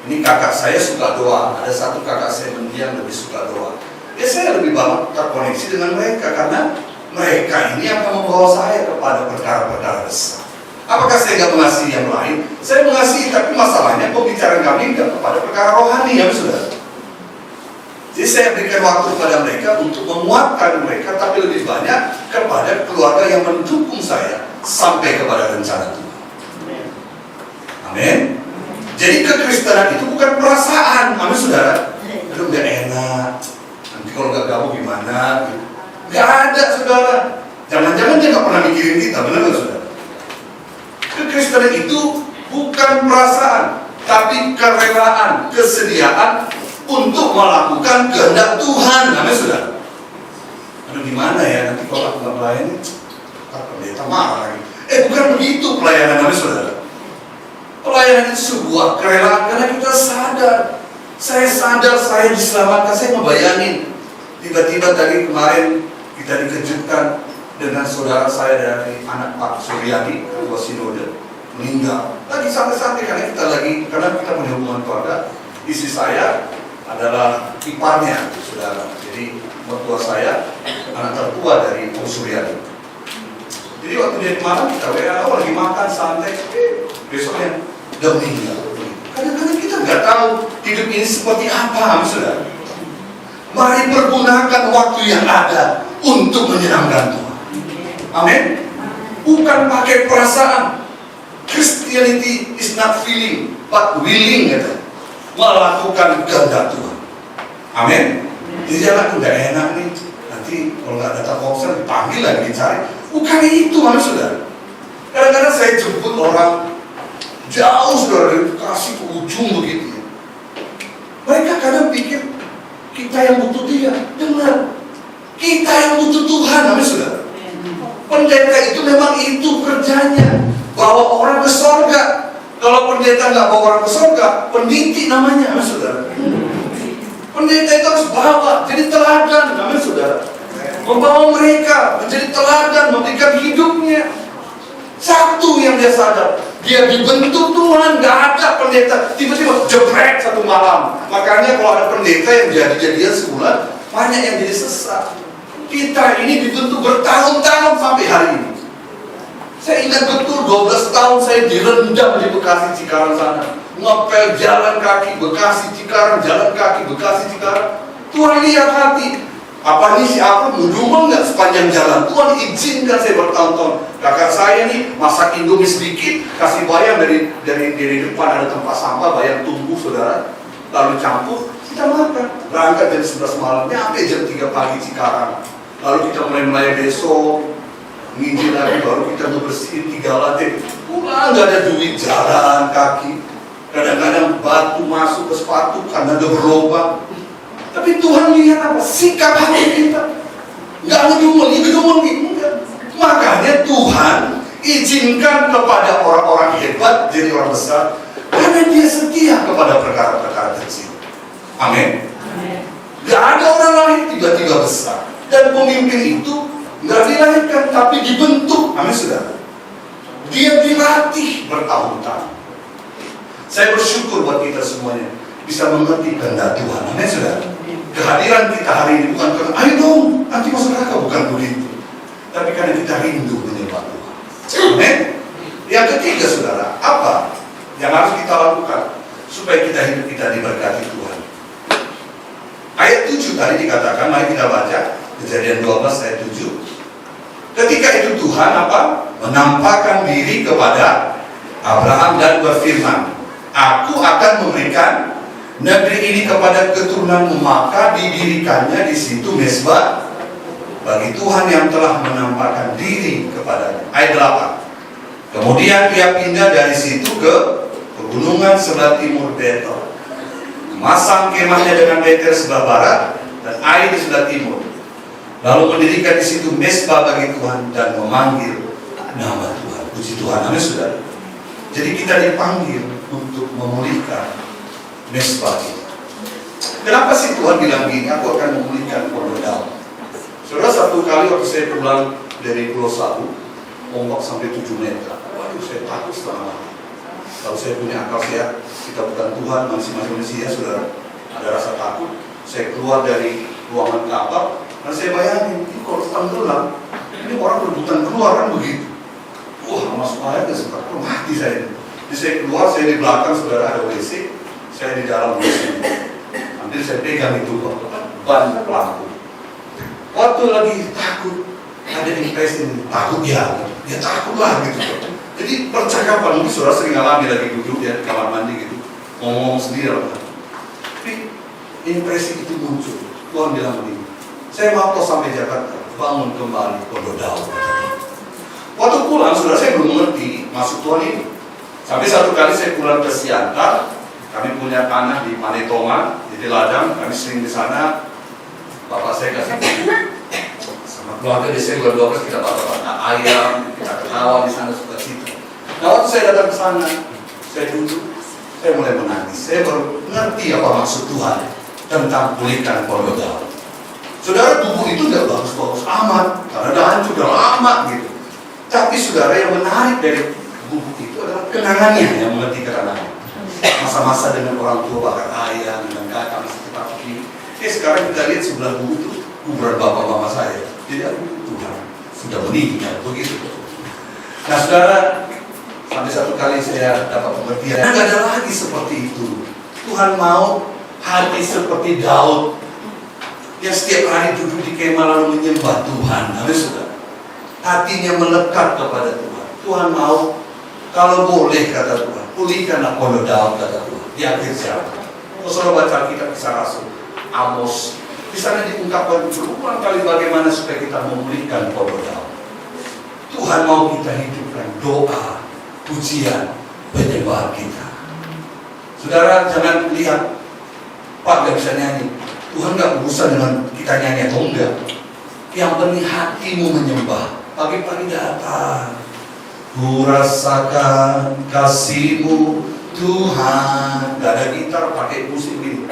Ini kakak saya suka doa. Ada satu kakak saya mendiam lebih suka doa. Ya saya lebih banyak terkoneksi dengan mereka karena mereka ini akan membawa saya kepada perkara-perkara besar. Apakah saya tidak mengasihi yang lain? Saya mengasihi, tapi masalahnya pembicaraan kami tidak kepada perkara rohani, ya saudara. Jadi saya berikan waktu kepada mereka untuk menguatkan mereka, tapi lebih banyak kepada keluarga yang mendukung saya sampai kepada rencana Tuhan. Amin. Jadi kekristenan itu bukan perasaan, amin saudara. Aduh gak enak, nanti kalau gak gabung gimana? Gak ada saudara. Jangan-jangan dia gak pernah mikirin kita, benar gak saudara? Kekristenan itu bukan perasaan, tapi kerelaan, kesediaan untuk melakukan kehendak Tuhan, amin saudara. Aduh gimana ya, nanti kalau aku gak melayani, pendeta marah lagi. Bukan begitu pelayanan, amin saudara. Pelayanan itu sebuah kerelaan karena kita sadar. Saya sadar saya diselamatkan. Saya ngebayangin tiba-tiba tadi kemarin kita dikejutkan dengan saudara saya dari anak Pak Suryadi, ketua sinode, meninggal. Lagi santai-santai karena kita punya hubungan keluarga. Istri saya adalah iparnya saudara. Jadi mertua saya anak tertua dari Pak Suryadi. Jadi waktu dia di malam kita lagi makan santai, besoknya udah meninggal. Kadang-kadang kita nggak tahu hidup ini seperti apa, saudara. Mari pergunakan waktu yang ada untuk menyenangkan Tuhan. Amin. Bukan pakai perasaan. Christianity is not feeling, but willing, kata. Melakukan kehendak Tuhan. Amin. Jadi jangan udah enak nih. Nanti kalau nggak datang konser dipanggil lagi dicari. Bukan itu, saudara. Kadang-kadang saya jemput orang jauh saudara, kasih ke ujung begitu. Mereka kadang pikir kita yang butuh dia. Dengar, kita yang butuh Tuhan, amin saudara. Pendeta itu memang itu kerjanya, bawa orang ke sorga. Kalau pendeta nggak bawa orang ke sorga, pendidik namanya, amin saudara. Pendeta itu harus bawa, jadi teladan, amin saudara. Membawa mereka menjadi teladan, memberikan hidupnya. Satu yang dia sadar, Dia dibentuk Tuhan, gak ada pendeta tiba-tiba jebrek satu malam. Makanya kalau ada pendeta yang jadi-jadian sebulan, banyak yang jadi sesat. Kita ini dibentuk bertahun-tahun sampai hari ini. Saya ingat betul 12 tahun saya direndam di Bekasi Cikarang sana. Ngepel jalan kaki Bekasi Cikarang, jalan kaki Bekasi Cikarang. Tuhan lihat hati. Apa nih si aku ngedumel nggak sepanjang jalan? Tuhan izinkan saya bertahun-tahun. Kakak saya nih masak indomie sedikit, kasih bayam dari depan ada tempat sampah, bayam tumbuh saudara, lalu campur, kita makan. Berangkat jam 11 malam, sampai jam 3 pagi Cikarang. Lalu kita mulai melayani besok, nginjil lagi, baru kita ngebersihin 3 lantai. Pulang nggak ada duit, jalan kaki. Kadang-kadang batu masuk ke sepatu karena ada berlubang. Tapi Tuhan lihat apa? Sikap hati kita. Nggak ngedumel, enggak. Makanya Tuhan izinkan kepada orang-orang hebat jadi orang besar, karena dia setia kepada perkara-perkara kecil. Amin. Nggak ada orang lain tiba-tiba besar. Dan pemimpin itu nggak dilahirkan, tapi dibentuk. Amin, saudara. Dia dilatih bertahun-tahun. Saya bersyukur buat kita semuanya bisa mengerti kehendak Tuhan. Amin, saudara. Kehadiran kita hari ini bukan karena ayo dong, nanti masuk neraka, bukan begitu. Tapi karena kita rindu menyembah Tuhan. Amin. Yang ketiga, saudara, apa yang harus kita lakukan supaya hidup kita diberkati Tuhan? Ayat 7 tadi dikatakan, mari kita baca Kejadian 12 ayat 7. Ketika itu Tuhan apa? Menampakkan diri kepada Abraham dan berfirman, aku akan memberikan negeri ini kepada keturunanmu, maka didirikannya di situ mezbah bagi Tuhan yang telah menampakkan diri kepadanya. Ayat 8. Kemudian ia pindah dari situ ke pegunungan sebelah timur Betel, memasang kemahnya dengan Betel sebelah barat dan Ai di sebelah timur. Lalu mendirikan di situ mezbah bagi Tuhan dan memanggil nama Tuhan. Puji Tuhan, amin, saudara. Jadi kita dipanggil untuk memulihkan mezbah kita. Kenapa sih Tuhan bilang gini? Aku akan memulihkan Pondok Daun. Saudara, satu kali waktu saya pulang dari Pulau Sabu, ombak sampai 7 meter. Waduh, saya takut setengah mati. Kalau saya punya akal sehat, kita bukan Tuhan, manusia, saudara. Ada rasa takut. Saya keluar dari ruangan kapal, dan saya bayangin, ini kalau tenggelam, ini orang rebutan keluar kan begitu. Wah, masuk air dan sempat mati saya. Jadi saya keluar, saya di belakang, saudara, ada WC. Saya di dalam WC. Nanti saya pegang itu ban pelaku. Waktu lagi takut, ada impresi ini, takut ya takut lah gitu. Jadi percakapan, mungkin saudara sering alami lagi duduk ya di kamar mandi gitu, ngomong sendiri lah. Tapi impresi itu muncul. Tuhan bilang begini, saya mau kau sampai Jakarta, bangun kembali Pondok Daun. Waktu pulang, saudara, saya belum mengerti maksud Tuhan ini. Sampai satu kali saya pulang ke Siantar, kami punya tanah di Panetongan, jadi ladang, kami sering di sana. Bapak saya kasih sama keluarga di sini bulan 12 kita bakar ayam, kita ketawa di sana suka situ. Nah, waktu saya datang ke sana, saya duduk, saya mulai menangis. Saya baru mengerti apa maksud Tuhan tentang pulihkan Pondok Daun. Saudara, buku itu tidak bagus-bagus amat, karena udah hancur, udah lama gitu. Tapi saudara, yang menarik dari buku itu adalah kenangannya, yang mengerti kenangannya. Masa-masa dengan orang tua bakar ayam, dengan kakak masih tetap begini. Sekarang kita lihat sebelah buku itu kuburan bapak mama saya. Jadi aku Tuhan sudah meninggal begitu. Nah, saudara, sampai satu kali saya dapat pengertian. Tidak ada lagi seperti itu. Tuhan mau hati seperti Daud yang setiap hari duduk di kemah lalu menyembah Tuhan. Amin, saudara. Hatinya melekat kepada Tuhan. Tuhan mau, kalau boleh kata Tuhan, pulihkanlah Pondok Daun kata Tuhan. Di akhir zaman. Kalau saudara baca kitab Kisah Rasul, Amos, di sana diungkapkan berulang kali bagaimana supaya kita memulihkan Pondok Daun. Tuhan mau kita hidupkan doa, pujian, penyembahan kita. Saudara, jangan lihat Pak gak bisa nyanyi. Tuhan gak urusan dengan kita nyanyi atau enggak. Yang penting hatimu menyembah. Pagi-pagi datang, ku rasakan kasih-Mu Tuhan. Gak ada gitar, pakai musik ini.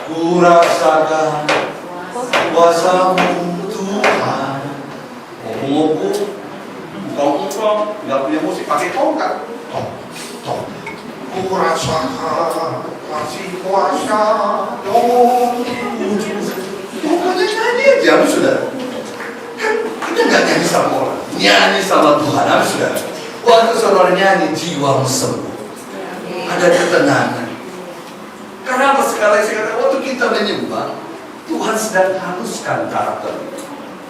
Ku rasakan kuasa-Mu Tuhan. Ngomong-ngomong, ngomong-ngomong, gak punya musik. pakai tongkat. Tok. Ku rasakan kasih kuasa dong. Pokoknya nyanyi aja, saudara. Kan kita nggak nyanyi sama orang, nyanyi sama Tuhan, saudara. Waktu saudara nyanyi, jiwamu sembuh. Ada ketenangan. Karena apa sekali saya kata, waktu kita menyembah, Tuhan sedang haluskan karakter.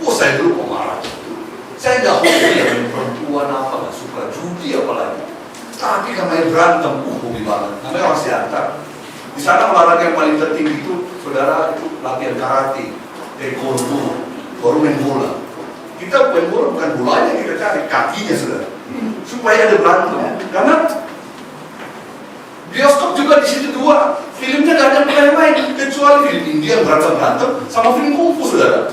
Oh, saya dulu pemarah. Saya nggak hobi dengan perempuan apa, nggak suka judi apalagi. Tapi kami berantem, hobi banget. Namanya orang Siantar. Di sana olahraga yang paling tertinggi itu, saudara, itu latihan karate, taekwondo, baru main bola. Kita main bola bukan bolanya kita cari, kakinya saudara, supaya ada berantem. Karena bioskop juga di situ dua, filmnya nggak ada yang main, kecuali film India berantem sama film kungfu saudara.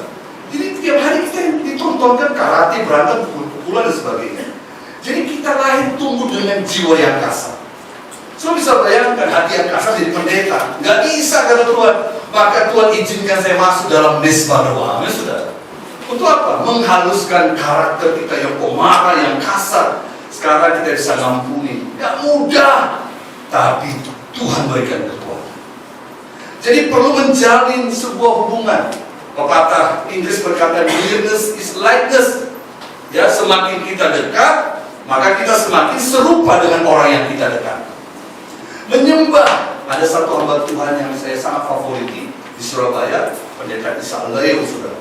Jadi tiap hari kita ditontonkan karate, berantem, pukul-pukulan dan sebagainya. Jadi kita lahir tumbuh dengan jiwa yang kasar. So bisa bayangkan hati yang kasar jadi pendeta, nggak bisa kata Tuhan. Maka Tuhan izinkan saya masuk dalam mesbah doa, saudara. Untuk apa? Menghaluskan karakter kita yang pemarah, yang kasar. Sekarang kita bisa ngampuni. Nggak mudah, tapi Tuhan berikan kekuatan. Jadi perlu menjalin sebuah hubungan. Pepatah Inggris berkata, nearness is likeness. Ya, semakin kita dekat, maka kita semakin serupa dengan orang yang kita dekat. Menyembah. Ada satu hamba Tuhan yang saya sangat favoriti di Surabaya, pendeta Isa Leo, saudara.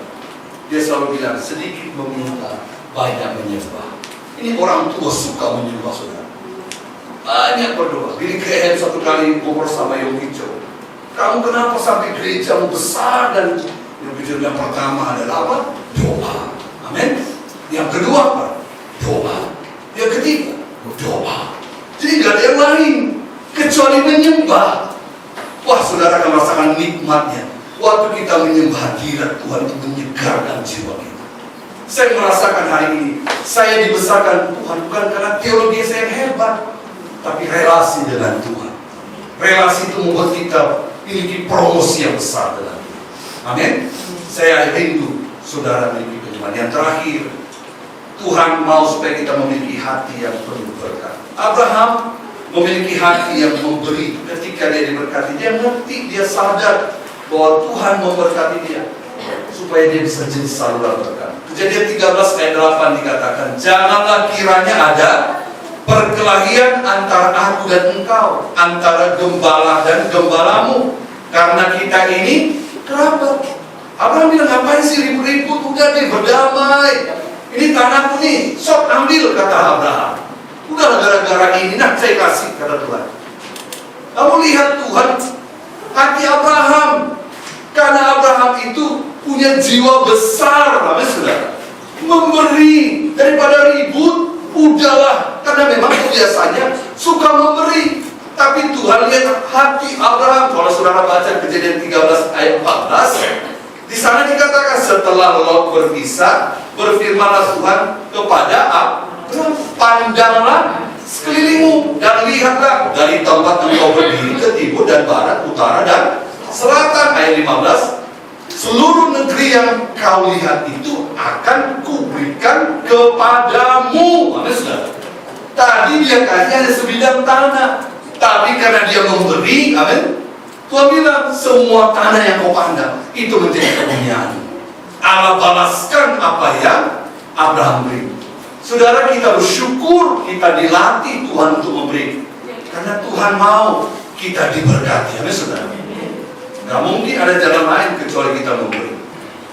Dia selalu bilang, sedikit meminta, banyak menyembah. Ini orang tua suka menyembah, saudara. Banyak berdoa. Billy Graham satu kali ngobrol sama Yogicho. Kamu kenapa sampai gerejamu besar? Dan Yogicho yang pertama adalah apa? Doa. Amin. Yang kedua apa? Doa. Yang ketiga, doa. Jadi gak ada yang lain kecuali menyembah. Wah, saudara akan merasakan nikmatnya. Waktu kita menyembah hadirat Tuhan itu menyegarkan jiwa kita. Saya merasakan hari ini, saya dibesarkan Tuhan bukan karena teologi saya yang hebat, tapi relasi dengan Tuhan. Relasi itu membuat kita memiliki promosi yang besar dengan Tuhan. Amin. Saya rindu saudara memiliki penyembahan. Yang terakhir, Tuhan mau supaya kita memiliki hati yang penuh berkat. Abraham memiliki hati yang memberi. Ketika dia diberkati, dia ngerti, dia sadar bahwa Tuhan memberkati dia supaya dia bisa jadi saluran berkat. Kejadian 13 ayat 8 dikatakan, janganlah kiranya ada perkelahian antara aku dan engkau, antara gembala dan gembalamu, karena kita ini kerabat. Abraham bilang, ngapain sih ribut-ribut, udah deh berdamai. Ini tanahku nih, sok ambil, kata Abraham. Udah gara-gara ini, nah saya kasih, kata Tuhan. Kamu lihat Tuhan, hati Abraham. Karena Abraham itu punya jiwa besar, saudara. Memberi daripada ribut, udahlah. Karena memang biasanya suka memberi. Tapi Tuhan lihat hati Abraham. Kalau saudara baca Kejadian 13 ayat 14, di sana dikatakan setelah Lot berpisah, berfirmanlah Tuhan kepada Abraham, pandanglah sekelilingmu dan lihatlah dari tempat engkau berdiri ke timur dan barat, utara dan selatan. Ayat 15, seluruh negeri yang kau lihat itu akan kuberikan kepadamu. Amin, saudara. Tadi dia kasih hanya sebidang tanah, tapi karena dia memberi, amin, Tuhan bilang semua tanah yang kau pandang itu menjadi kepunyaan. Allah balaskan apa yang Abraham beri. Saudara, kita bersyukur kita dilatih Tuhan untuk memberi, karena Tuhan mau kita diberkati. Amin, saudara. Gak mungkin ada jalan lain kecuali kita memberi.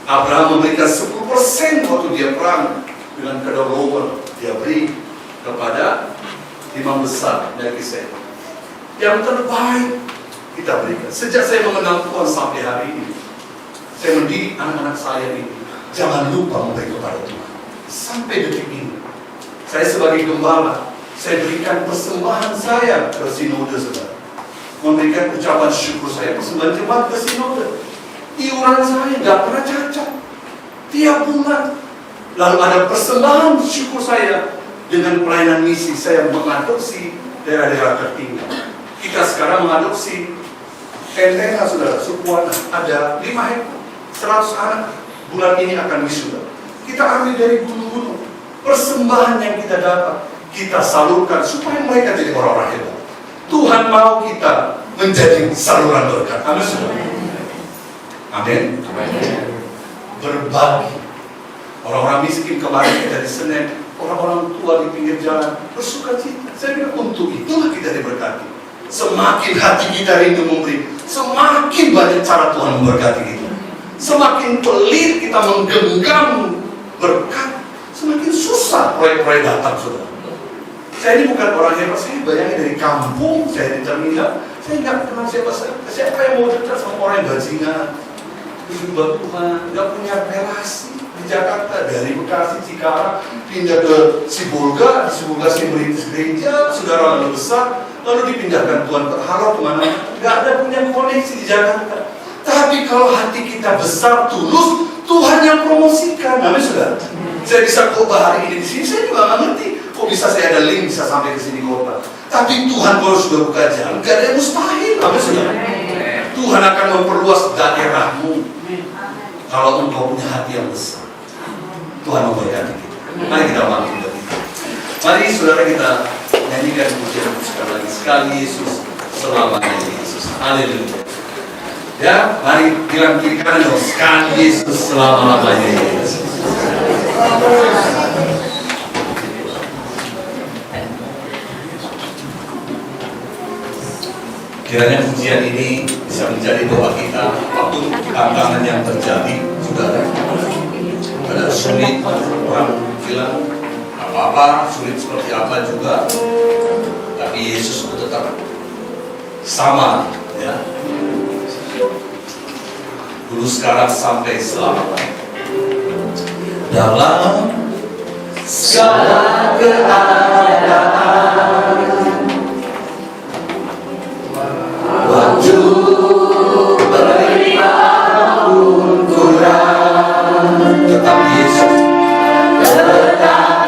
Abraham memberikan 10% waktu dia perang dengan Kedorlaomer. Dia beri kepada imam besar dari Kisah. Yang terbaik kita berikan. Sejak saya mengenal Tuhan sampai hari ini, saya mendidik anak-anak saya ini, jangan lupa memberi kepada Tuhan. Sampai detik ini, saya sebagai gembala, saya berikan persembahan saya ke sinode, saudara. Memberikan ucapan syukur saya, persembahan jemaat ke sinode. Iuran saya nggak pernah cacat, tiap bulan. Lalu ada persembahan syukur saya dengan pelayanan misi. Saya mengadopsi daerah-daerah tertinggal. Kita sekarang mengadopsi Entena, saudara, Sukuana. Ada 5 hektar, 100 anak. Bulan ini akan wisuda. Kita ambil dari gunung-gunung. Persembahan yang kita dapat kita salurkan supaya mereka jadi orang-orang hebat. Tuhan mau kita menjadi saluran berkat. Amin, saudara. Amin. Berbagi. Orang-orang miskin kemarin kita di Senen, orang-orang tua di pinggir jalan bersuka cita. Saya bilang untuk itulah kita diberkati. Semakin hati kita rindu memberi, semakin banyak cara Tuhan memberkati kita. Semakin pelit kita menggenggam berkat, semakin susah proyek-proyek datang, saudara. Saya ini bukan orang hebat, saya bayangin dari kampung, saya di terminal, saya nggak kenal siapa yang mau dekat sama orang yang bajingan, hamba Tuhan, nggak punya relasi di Jakarta, dari Bekasi, Cikarang, pindah ke Sibolga, di Sibolga saya merintis gereja, saudara lalu besar, lalu dipindahkan Tuhan ke Harau kemana, nggak ada punya koneksi di Jakarta. Tapi kalau hati kita besar, tulus, Tuhan yang promosikan. Amin, saudara. Saya bisa khotbah hari ini di sini, saya juga nggak ngerti. Kok bisa saya ada link bisa sampai ke sini khotbah? Tapi Tuhan kalau sudah buka jalan, nggak ada yang mustahil. Amin, saudara. Tuhan akan memperluas daerahmu kalau engkau punya hati yang besar. Tuhan memberkati kita. Mari kita bangkit dari itu. Mari saudara kita nyanyikan pujian sekali lagi. Sekali Yesus, selamanya Yesus. Haleluya. Ya, mari bilang kiri kanan dong. Sekali Yesus, selama-lamanya Yesus. Kiranya pujian ini bisa menjadi doa kita apapun tantangan yang terjadi, saudara. Ada sulit, orang bilang apa-apa, sulit seperti apa juga, tapi Yesus itu tetap sama, ya. Dulu, sekarang, sampai selamanya. Dalam segala keadaan, waktu berlimpah pun kurang, tetap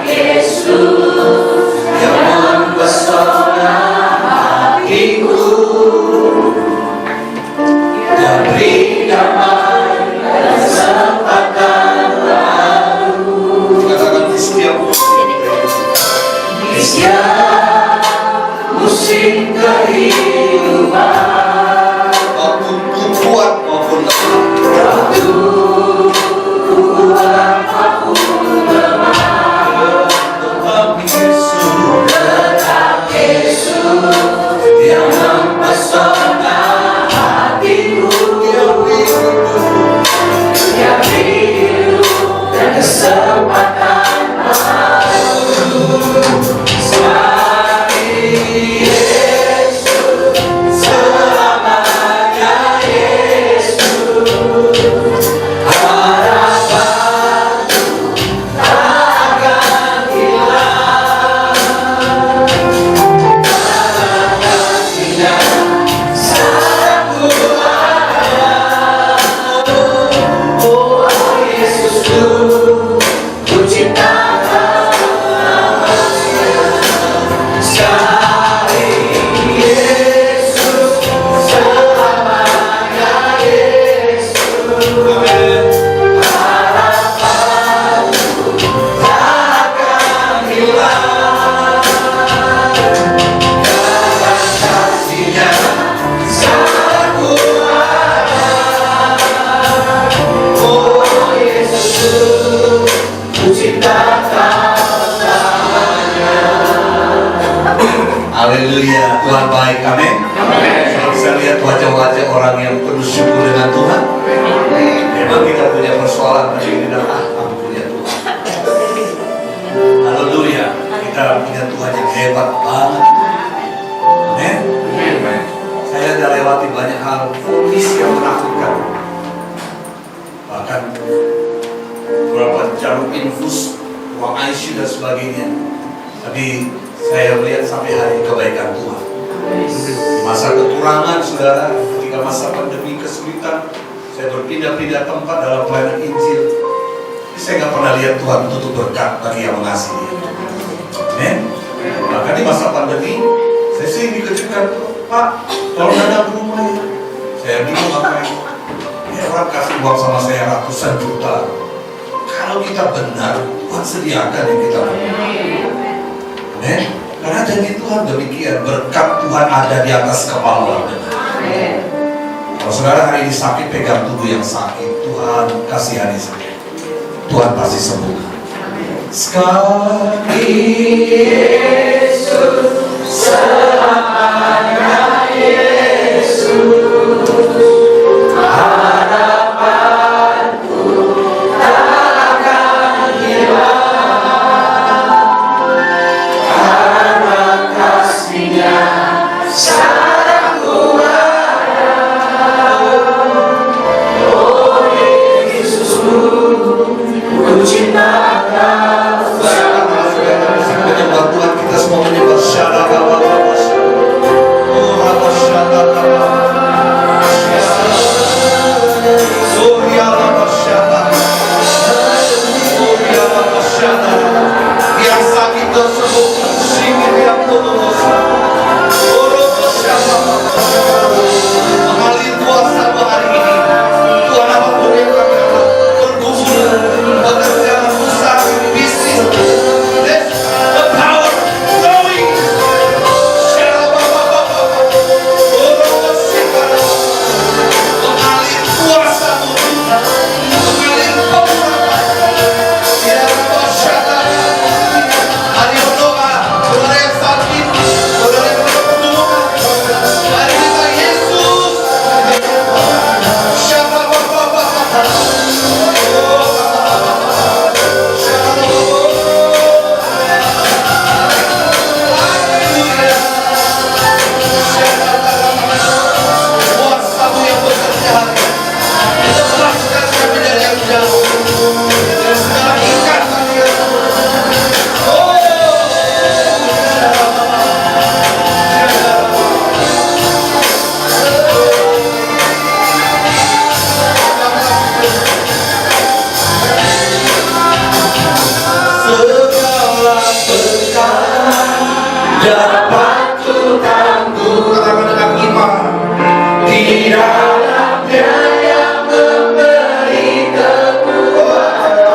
Yesus yang mempesona hatiku, dan beri damai dan kesempatan baru. Katakan di setiap musim kehidupan, maupun kuat maupun lemah, waktu kuat maupun lemah, tetap Yesus yang mempesona hatiku, yang hidup dan kesempatan baru. Haleluya, Tuhan baik, amin. Kalau bisa lihat wajah-wajah orang yang penuh syukur dengan Tuhan. Memang kita punya persoalan, tapi kita ampun ya Tuhan. Haleluya, kita punya Tuhan yang hebat banget. Amin. Saya sudah lewati banyak hal, kondisi yang menakutkan. Bahkan beberapa jarum infus, ruang ICU dan sebagainya. Tapi saya melihat sampai hari kebaikan Tuhan. Di masa kekurangan, saudara, ketika masa pandemi kesulitan, saya berpindah-pindah tempat dalam pelayanan Injil. Tapi saya nggak pernah lihat Tuhan tutup berkat bagi yang mengasihi. Amin. Bahkan di masa pandemi, saya sering dikejutkan, Pak, tolong ada rumah ya. Saya bingung apa itu. Ya, orang kasih uang sama saya ratusan juta. Kalau kita benar, Tuhan sediakan yang kita mau. Karena janji Tuhan demikian, berkat Tuhan ada di atas kepala. Kalau saudara hari ini sakit, pegang tubuh yang sakit. Tuhan kasihani saya. Tuhan pasti sembuhkan. Sekali Yesus, selamanya Yesus, harapanku takkan hilang, karena kasih-Nya sangat kuat. Oh Yesusku, ku cintakan. Menyembah Tuhan, kita semua menyembah Syaraka. Yang sakit tersebut, singkir yang tulus. Mengalir kuasa hari ini. Tuhan apapun yang kami lakukan, bergumul, pekerjaan, usaha, bisnis. Let the power flowing. Mengalir kuasa-Mu, mengalir pemulihan. Ya Rabbah Syadana. Hari berdoa, saudara yang sakit, saudara yang berkebutuhan, mari kita Yesus. Kuasa-Mu yang bekerja hari ini. Lepaskan kami dari yang jauh, dari segala ikatan yang segala perkara dapat ku tangguh. Katakan dengan iman, di dalamnya yang memberi kekuatan.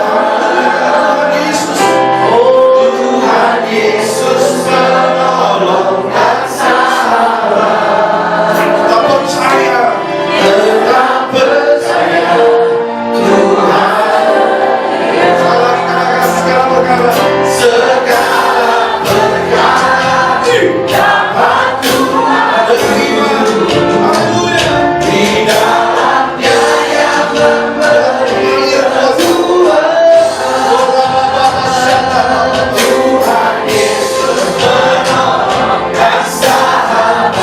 Yesus, oh Tuhan Yesus, penolong dan sahabat. Tetap percaya, tetap percaya Tuhan. Sekali lagi katakan segala perkara. Segala perkara dapat Tuhan beriman. Haleluya. Di dalamnya yang memberi kekuatan. Tuhan Yesus menolong dan sahabat.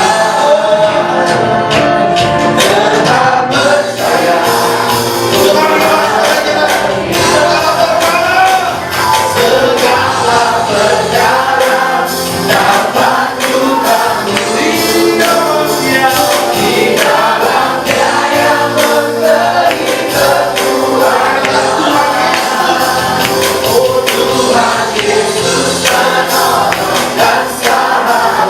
Tetap percaya. Tuhan segala perkara dapat Tuhan beri. Di dalamnya yang memberi kekuatan. Oh Tuhan Yesus penolong dan sahabat.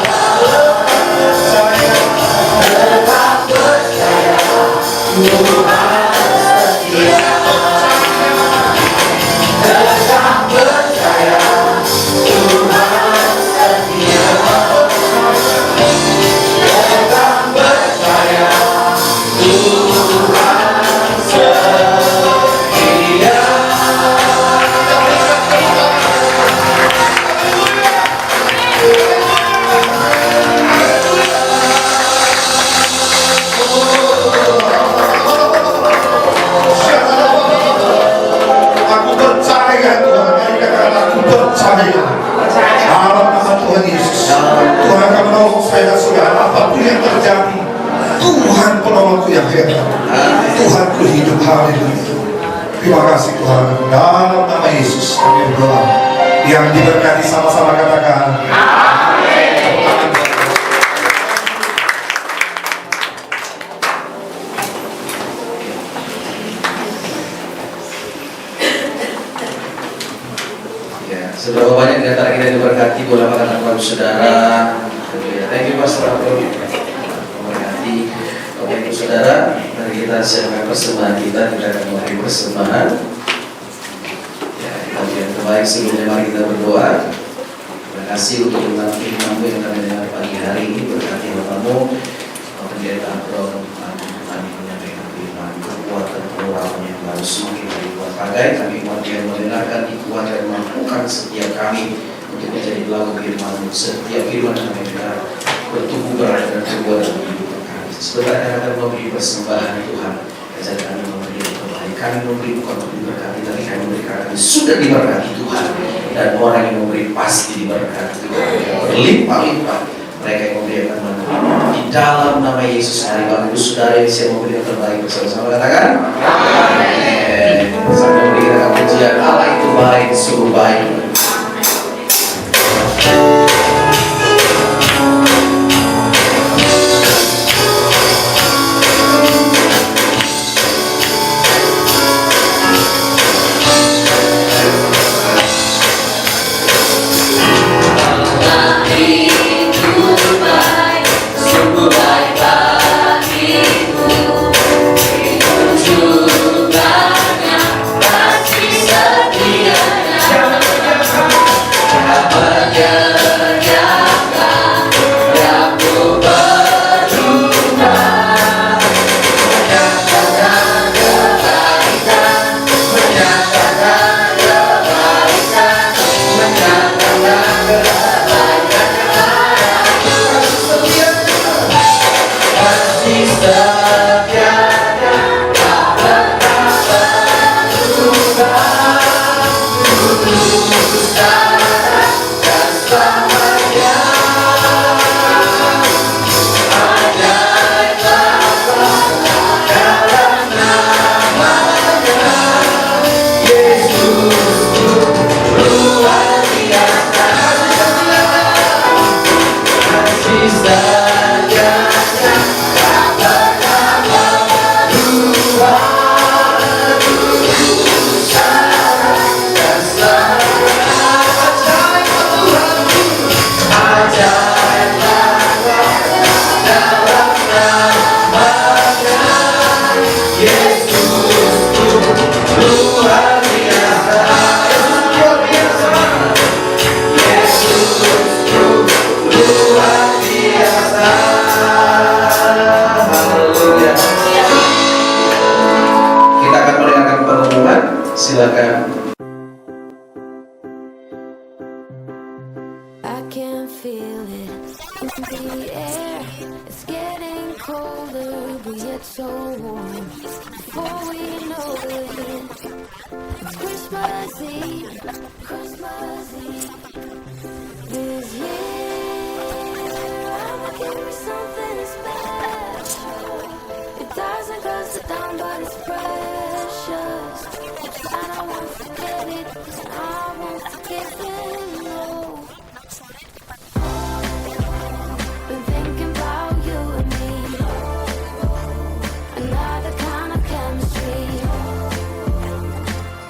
Tetap percaya Tuhan setia. Tetap percaya Tuhan setia. Tetap percaya Tuhan setia. Aku percaya Tuhan. Mari katakan aku percaya. Dalam nama Tuhan Yesus, Tuhan akan menolong saya dan saudara. Apapun yang terjadi, Tuhan penolongku yang hebat. Tuhanku hidup. Haleluya. Terima kasih Tuhan. Dalam nama Yesus kami berdoa. Yang diberkati sama-sama katakan amin. Ya, seberapa banyak di antara kita diberkati bola makan anak saudara. Thank you Pastor Abdul. Memberkati. Oke, Ibu Saudara, mari kita siapkan persembahan kita akan memberi persembahan. Ya, kita yang terbaik sebelumnya mari kita berdoa. kasih untuk firman-Mu yang kami dengar pagi hari ini. Berkati Bapak-Mu, pendeta Bro, kami menyampaikan firman, kekuatan pengeluaran yang baru semakin dibuat pakai. Kami umat yang mendengarkan, dikuatkan dan mampukan setiap kami untuk menjadi pelaku firman-Mu. Setiap firman yang kami dengar bertumbuh berada dan berbuat dalam kehidupan kami. Sebentar kami akan memberi persembahan Tuhan. Jadi kami memberi kebaikan, kami memberi bukan untuk diberkati, tapi kami memberi karena kami sudah diberkati Tuhan. Dan orang yang memberi pasti diberkati Tuhan, berlimpah-limpah. Mereka yang memberi akan menerima. Di dalam nama Yesus, hari Bapak Ibu Saudara yang siap memberi yang terbaik bersama-sama katakan amin. Sambil memberikan pujian, Allah itu baik, sungguh baik. Silakan. I can feel it in the air. It's getting colder, but yet so warm. Before we know it, it's Christmas Eve. Christmas Eve. This year, I'ma give me something special. It doesn't cost a dime, but it's precious. And I won't forget it, and I won't forget it, no. Been thinking about you and me, another kind of chemistry.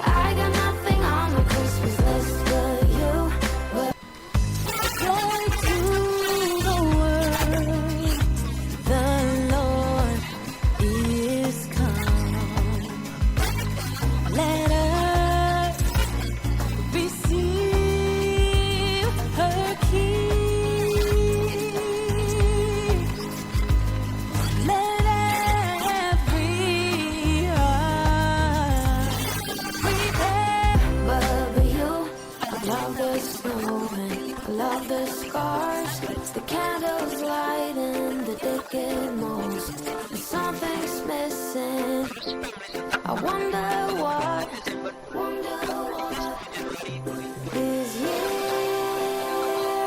I got nothing on my Christmas list but you, but joy to the world, the Lord is come. Let us receive her King. Let every heart prepare. But you, I love the snow and I love the scars. The candles lighting the decade most. And something's missing. I wonder what this year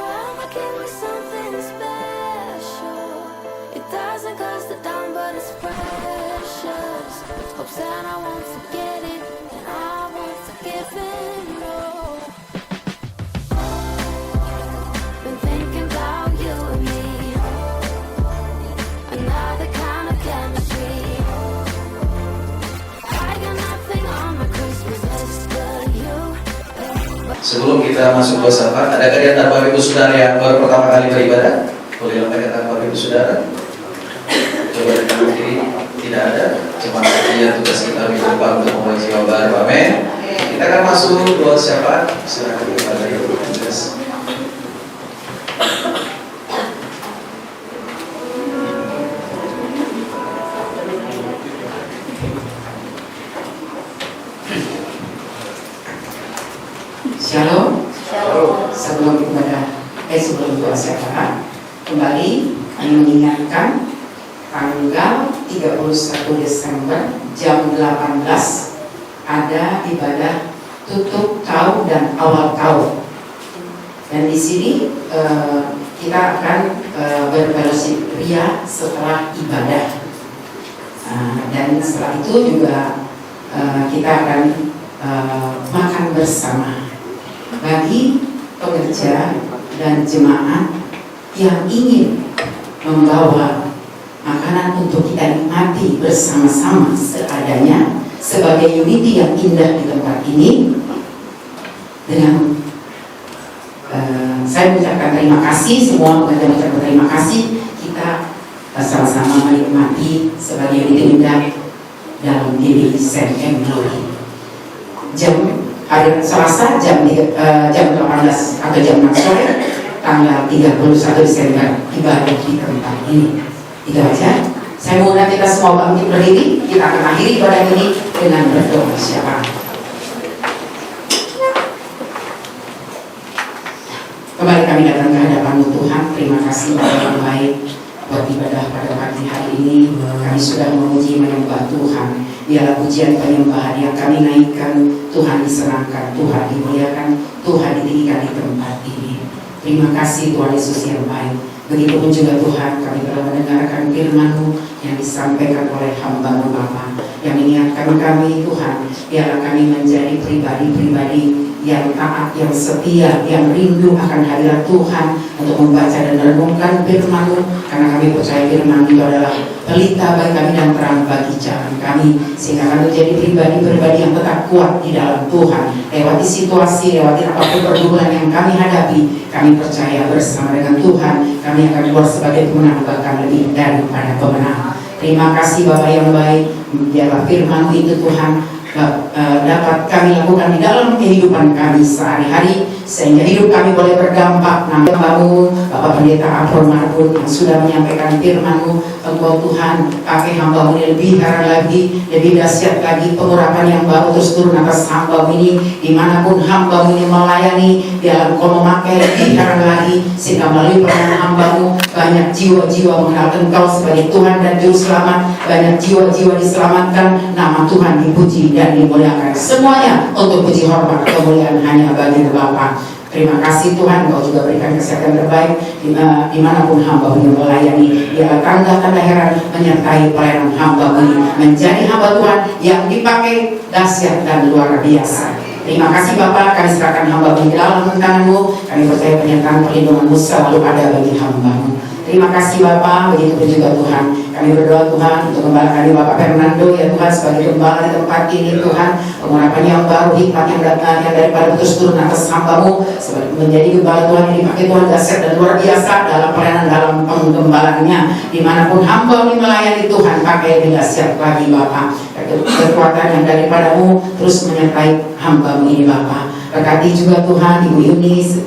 I'ma give me something special. It doesn't cost a dime, but it's precious. Hope Santa won't forget it, and I won't forgive him, no. Been thinking about you and me, another kind of chemistry. Sebelum kita masuk ke sapa, adakah di antara Bapak Ibu Saudara yang baru pertama kali beribadah? Boleh lambaikan tangan Bapak Ibu Saudara. Coba dari kanan kiri, tidak ada. Cuma saja tugas kita minggu depan untuk memulai jiwa baru. Amin. Kita akan masuk doa syafaat. Silakan kepada Ibu. sebelum doa syafaat, kembali kami mengingatkan tanggal 31 Desember jam 18 ada ibadah tutup tahun dan awal tahun. Dan di sini kita akan berfellowship ria setelah ibadah. Dan setelah itu juga kita akan makan bersama. Bagi pekerja dan jemaat yang ingin membawa makanan untuk kita nikmati bersama-sama seadanya sebagai unity yang indah di tempat ini, dengan saya mengucapkan terima kasih, semua pekerja mengucapkan terima kasih, kita sama-sama menikmati sebagai unity indah dalam diri Saint and Glory. Jam hari Selasa jam 18 atau jam 6 sore tanggal 31 Desember ibadah di tempat ini. Itu aja. Saya mohon kita semua bangkit berdiri. Kita akan akhiri ibadah ini dengan berdoa syafaat. Kembali kami datang ke hadapan Tuhan. Terima kasih Bapak yang baik buat ibadah pada pagi hari ini. Kami sudah memuji menyembah Tuhan. Biarlah pujian penyembahan yang kami naikkan, Tuhan disenangkan, Tuhan dimuliakan, Tuhan ditinggikan di tempat ini. Terima kasih Tuhan Yesus yang baik. Begitupun juga Tuhan, kami telah mendengarkan firman-Mu yang disampaikan oleh hamba-Mu Bapa, yang mengingatkan kami Tuhan, biarlah kami menjadi pribadi-pribadi yang taat, yang setia, yang rindu akan hadirat Tuhan untuk membaca dan merenungkan firman-Mu, karena kami percaya firman itu adalah pelita bagi kami dan terang bagi jalan kami, sehingga kami menjadi pribadi-pribadi yang tetap kuat di dalam Tuhan. Lewati situasi, lewati apapun pergumulan yang kami hadapi, kami percaya bersama dengan Tuhan kami akan keluar sebagai pemenang, bahkan lebih daripada pemenang. Terima kasih Bapak yang baik, biarlah firman itu Tuhan dapat kami lakukan di dalam kehidupan kami sehari-hari, sehingga hidup kami boleh berdampak. Hamba-Mu Bapak Pendeta Afron Marbun yang sudah menyampaikan firman-Mu, Engkau Tuhan pakai hamba-Mu ini lebih heran lagi, lebih dahsyat lagi, pengurapan yang baru terus turun atas hamba-Mu ini, dimanapun hamba-Mu ini melayani, biarlah Engkau memakai lebih heran lagi, sehingga melalui peranan hamba-Mu banyak jiwa-jiwa mengenal Engkau sebagai Tuhan dan Juru Selamat, banyak jiwa-jiwa diselamatkan, nama Tuhan dipuji dan dimuliakan. Semuanya untuk puji hormat kemuliaan hanya bagi Bapa. Terima kasih Tuhan, Engkau juga berikan kesehatan terbaik dimanapun hamba ini melayani. Biarlah tanda-tanda heran menyertai pelayanan hamba ini, menjadi hamba Tuhan yang dipakai dahsyat dan luar biasa. Terima kasih Bapak, kami serahkan hamba ini dalam tangan-Mu. Kami percaya penyertaan perlindungan-Mu selalu ada bagi hamba-Mu. Terima kasih Bapak, begitupun juga Tuhan. Kami berdoa Tuhan untuk gembala kami Bapak Fernando ya Tuhan sebagai gembala di tempat ini Tuhan. Pengurapan yang baru, hikmat yang datang yang daripada putus turun atas hamba-Mu sebagai menjadi gembala Tuhan yang dipakai Tuhan dahsyat dan luar biasa dalam pelayanan, dalam penggembalanya. Dimanapun hamba ini melayani Tuhan, pakai lebih dahsyat lagi Bapak. Kekuatan yang daripada-Mu terus menyertai hamba-Mu ini Bapak. Berkati juga Tuhan Ibu Yunis,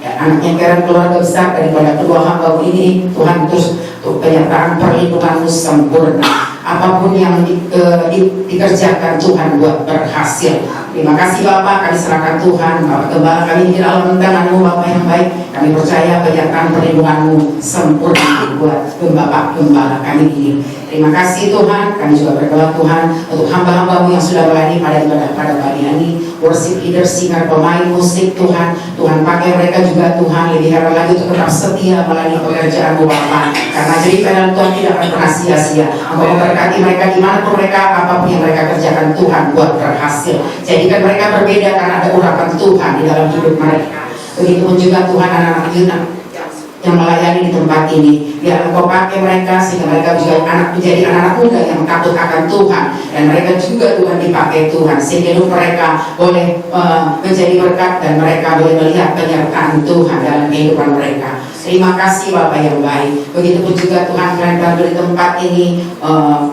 anaknya Karen, keluarga besar daripada kedua hamba-Mu ini Tuhan, terus untuk penyertaan perlindungan-Mu sempurna. Apapun yang dikerjakan Tuhan buat berhasil. Terima kasih Bapak, kami serahkan Tuhan Bapak gembala kami di dalam tangan-Mu Bapak yang baik. Kami percaya penyertaan perlindungan-Mu sempurna buat Bapak gembala kami ini. Terima kasih Tuhan, kami juga berdoa Tuhan untuk hamba-hamba-Mu yang sudah melayani pada ibadah pada pagi ini, worship leader, singer, pemain musik Tuhan. Tuhan pakai mereka juga Tuhan, lebih heran lagi untuk tetap setia melayani pekerjaan-Mu Bapak, karena jadi peran Tuhan tidak akan pernah sia-sia. Engkau memberkati mereka dimanapun mereka, apapun yang mereka kerjakan Tuhan buat berhasil. Jadikan mereka berbeda karena ada urapan Tuhan di dalam hidup mereka. Begitupun juga Tuhan anak-anak Yunan yang melayani di tempat ini, biar Engkau pakai mereka sehingga mereka juga menjadi anak-anak muda yang takut akan Tuhan, dan mereka juga Tuhan dipakai Tuhan sehingga hidup mereka boleh menjadi berkat dan mereka boleh melihat penyertaan Tuhan dalam kehidupan mereka. Terima kasih Bapak yang baik. Begitupun juga Tuhan kalian bantu di tempat ini,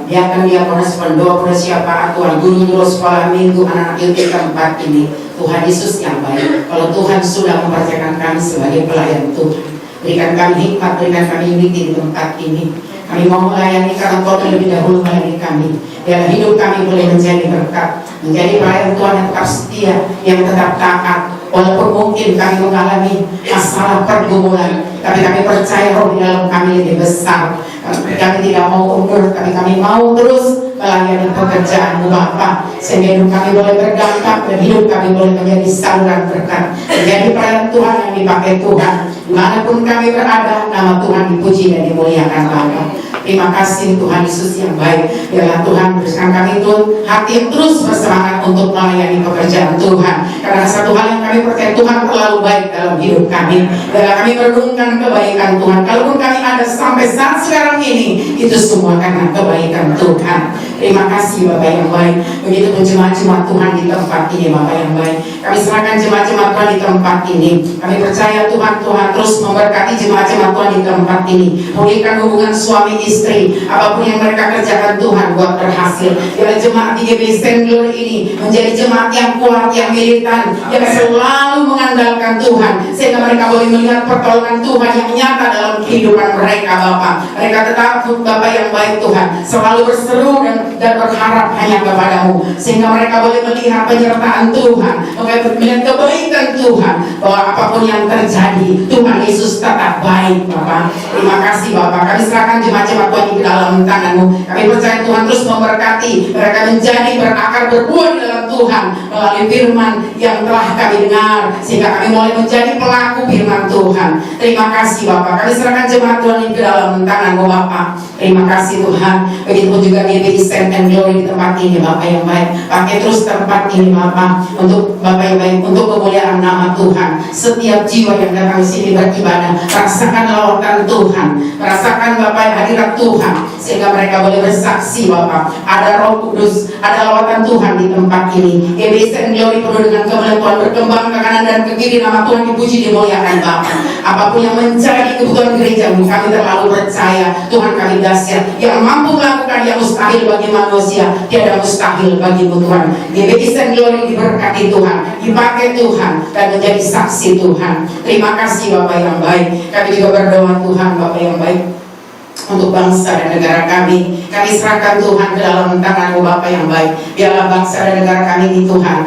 biarkan diakonis pendoa siapa Tuhan, guru sekolah minggu anak-anak di tempat ini. Tuhan Yesus yang baik, kalau Tuhan sudah mempercayakan kami sebagai pelayan Tuhan, berikan kami hikmat, berikan kami unity di tempat ini. Kami mau melayani karena Engkau terlebih dahulu melayani kami. Biar hidup kami boleh menjadi berkat, menjadi pelayan Tuhan yang tetap setia, yang tetap taat, Walaupun mungkin kami mengalami masalah pergumulan, tapi kami percaya roh di dalam kami lebih besar. Kami tidak mau undur, tapi kami mau terus melayani pekerjaan-Mu Bapa, sehingga hidup kami boleh berdampak dan hidup kami boleh menjadi saluran berkat, menjadi pelayan Tuhan yang dipakai Tuhan. Dimanapun kami berada, nama Tuhan dipuji dan dimuliakan Bapa. Terima kasih Tuhan Yesus yang baik. Biarlah Tuhan berikan kami Tuhan hati yang terus bersemangat untuk melayani pekerjaan Tuhan. Karena satu hal yang kami percaya, Tuhan terlalu baik dalam hidup kami. Biarlah kami merenungkan kebaikan Tuhan. Kalaupun kami ada sampai saat sekarang ini, itu semua karena kebaikan Tuhan. Terima kasih Bapak yang baik. Begitupun jemaat-jemaat Tuhan di tempat ini Bapak yang baik. Kami serahkan jemaat-jemaat Tuhan di tempat ini. Kami percaya Tuhan terus memberkati jemaat-jemaat Tuhan di tempat ini. Pulihkan hubungan suami istri, apapun yang mereka kerjakan Tuhan buat berhasil. Biar jemaat di GBI Stand Glory ini menjadi jemaat yang kuat, yang militan, yang selalu mengandalkan Tuhan, sehingga mereka boleh melihat pertolongan Tuhan yang nyata dalam kehidupan mereka Bapak. Mereka tetap Bapak yang baik Tuhan, selalu berseru dan berharap hanya kepadamu, sehingga mereka boleh melihat penyertaan Tuhan, melihat kebaikan Tuhan, bahwa apapun yang terjadi Tuhan Yesus tetap baik Bapak. Terima kasih Bapak. Kami serahkan jemaat-jemaat Tuhan di dalam tangan-Mu. Kami percaya Tuhan terus memberkati mereka menjadi berakar berbuah di dalam Tuhan melalui firman yang telah kami dengar, sehingga kami mulai menjadi pelaku firman Tuhan. Terima kasih Bapak. Kami serahkan jemaat Tuhan di dalam tangan-Mu Bapak. Terima kasih Tuhan. Begitupun juga GBI Stand and Glory di tempat ini Bapak yang baik. Pakai terus tempat ini Bapak untuk Bapak yang baik, untuk kemuliaan nama Tuhan. Setiap jiwa yang datang di sini beribadah, rasakan lawatan Tuhan, merasakan Bapak hadirat Tuhan, sehingga mereka boleh bersaksi Bapak. Ada Roh Kudus, ada lawatan Tuhan di tempat ini. GBI Stand Glory penuh dengan kemuliaan Tuhan, berkembang ke kanan dan ke kiri, nama Tuhan dipuji dimuliakan Bapak. Apapun yang menjadi kebutuhan gereja-Mu, kami terlalu percaya Tuhan kami dahsyat, yang mampu melakukan yang mustahil bagi manusia, tiada mustahil bagi-Mu Tuhan. GBI Stand Glory diberkati Tuhan, dipakai Tuhan, dan menjadi saksi Tuhan. Terima kasih Bapak yang baik. Kami juga berdoa Tuhan Bapak yang baik untuk bangsa dan negara kami. Kami serahkan Tuhan ke dalam tangan-Mu Bapa yang baik. Biarlah bangsa dan negara kami ini Tuhan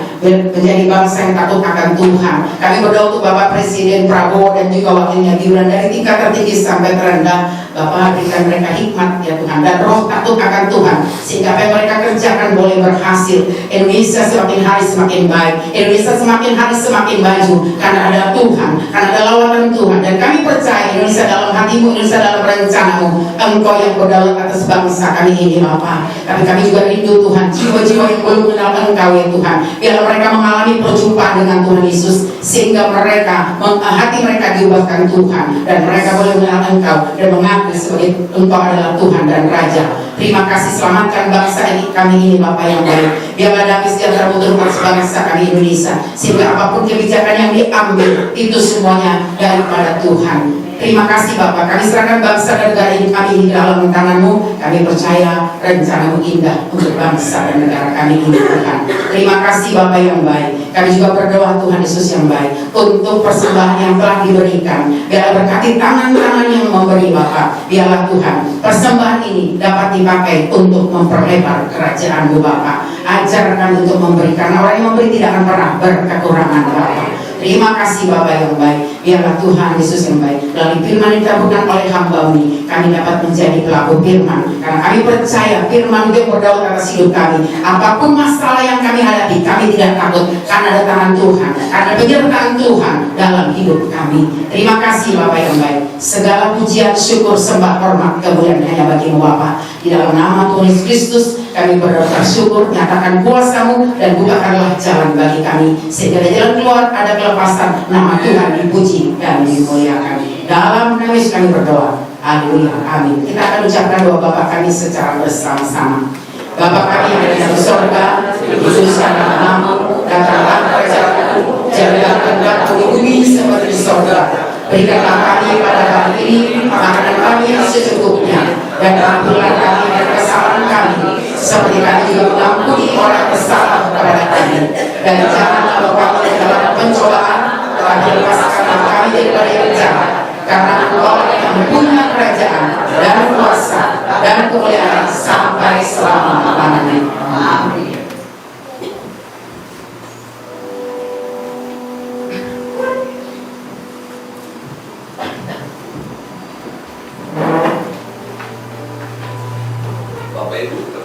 menjadi bangsa yang takut akan Tuhan. Kami berdoa untuk Bapak Presiden Prabowo dan juga wakilnya Gibran, dari tingkat tertinggi sampai terendah. Bapak berikan mereka hikmat ya Tuhan, dan roh takut akan Tuhan, sehingga apa yang mereka kerjakan boleh berhasil. Indonesia semakin hari semakin baik, Indonesia semakin hari semakin maju, karena ada Tuhan, karena ada lawatan Tuhan. Dan kami percaya Indonesia dalam hati-Mu, Indonesia dalam rencana-Mu. Engkau yang berdaulat atas bangsa kami ini Bapak. Tapi kami juga rindu Tuhan, jiwa-jiwa yang belum mengenal Engkau ya Tuhan. Biarlah mereka mengalami perjumpaan dengan Tuhan Yesus, sehingga mereka, hati mereka diubahkan Tuhan, dan mereka boleh mengenal Engkau dan mengaku sebagai Engkau adalah Tuhan dan Raja. Terima kasih, selamatkan bangsa ini kami ini Bapak yang baik. Biarlah damai sejahtera turun atas bangsa kami Indonesia, sehingga apapun kebijakan yang diambil itu semuanya daripada Tuhan. Terima kasih Bapak. Kami serahkan bangsa dan negara ini kami di dalam tangan-Mu. Kami percaya rencana-Mu indah untuk bangsa dan negara kami ini Tuhan. Terima kasih Bapak yang baik. Kami juga berdoa Tuhan Yesus yang baik untuk persembahan yang telah diberikan. Biarlah berkati tangan-tangan yang memberi Bapak. Biarlah Tuhan persembahan ini dapat dipakai untuk memperlebar kerajaan-Mu Bapak. Ajar kami untuk memberi, karena orang yang memberi tidak akan pernah berkekurangan Bapak. Terima kasih Bapak yang baik. Biarlah Tuhan Yesus yang baik, melalui firman yang ditaburkan oleh hamba-Mu ini, kami dapat menjadi pelaku firman, karena kami percaya firman itu berdaulat atas hidup kami. Apapun masalah yang kami hadapi, kami tidak takut, karena ada tangan Tuhan, karena penyertaan Tuhan dalam hidup kami. Terima kasih Bapak yang baik. Segala pujian, syukur, sembah, hormat, kemuliaan hanya bagi-Mu Bapa. Di dalam nama Tuhan Yesus Kristus kami berdoa bersyukur. Nyatakan kuasa-Mu dan bukakanlah jalan bagi kami, sehingga ada jalan keluar, ada kelepasan. Nama Tuhan dipuji dan dimuliakan. Dalam nama Yesus kami berdoa. Haleluya, amin. Kita akan ucapkan doa Bapa kami secara bersama-sama. Bapa kami yang ada di surga, dikuduskanlah nama-Mu, datanglah kerajaan-Mu, jadilah kehendak-Mu di bumi seperti di surga. Berikanlah kami pada hari ini makanan kami yang secukupnya, dan ampunilah kami dan kesalahan kami, seperti kami juga mengampuni orang bersalah kepada kami. Dan janganlah bawa kami dalam pencobaan, tetapi lepaskanlah kami daripada yang jahat, karena Engkau yang punya kerajaan dan kuasa dan kemuliaan sampai selama-lamanya. Amin.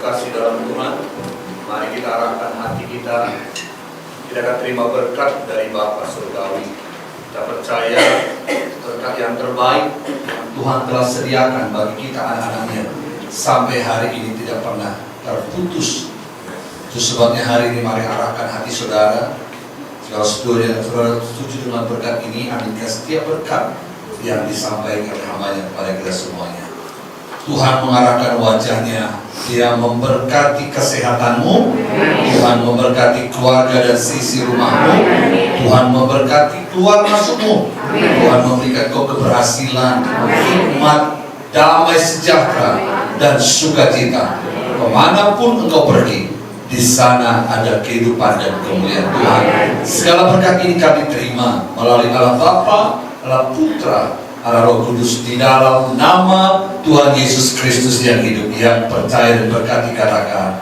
terkasih dalam Tuhan, mari kita arahkan hati kita. Kita akan terima berkat dari Bapa Surgawi. Kita percaya berkat yang terbaik yang Tuhan telah sediakan bagi kita anak-anaknya sampai hari ini tidak pernah terputus. Itu sebabnya hari ini mari arahkan hati saudara. Kalau saudara setuju dengan berkat ini, aminkan setiap berkat yang disampaikan oleh hamba-Nya kepada kita semuanya. Tuhan mengarahkan wajahnya, Dia memberkati kesehatanmu, Tuhan memberkati keluarga dan sisi rumahmu, Tuhan memberkati keluar masukmu, Tuhan memberikan kau keberhasilan, hikmat, damai sejahtera, dan sukacita. Kemanapun engkau pergi, di sana ada kehidupan dan kemuliaan Tuhan. Segala berkat ini kami terima melalui Allah Bapa, Allah Putra, Allah Roh Kudus, di dalam nama Tuhan Yesus Kristus yang hidup, yang percaya dan berkati katakan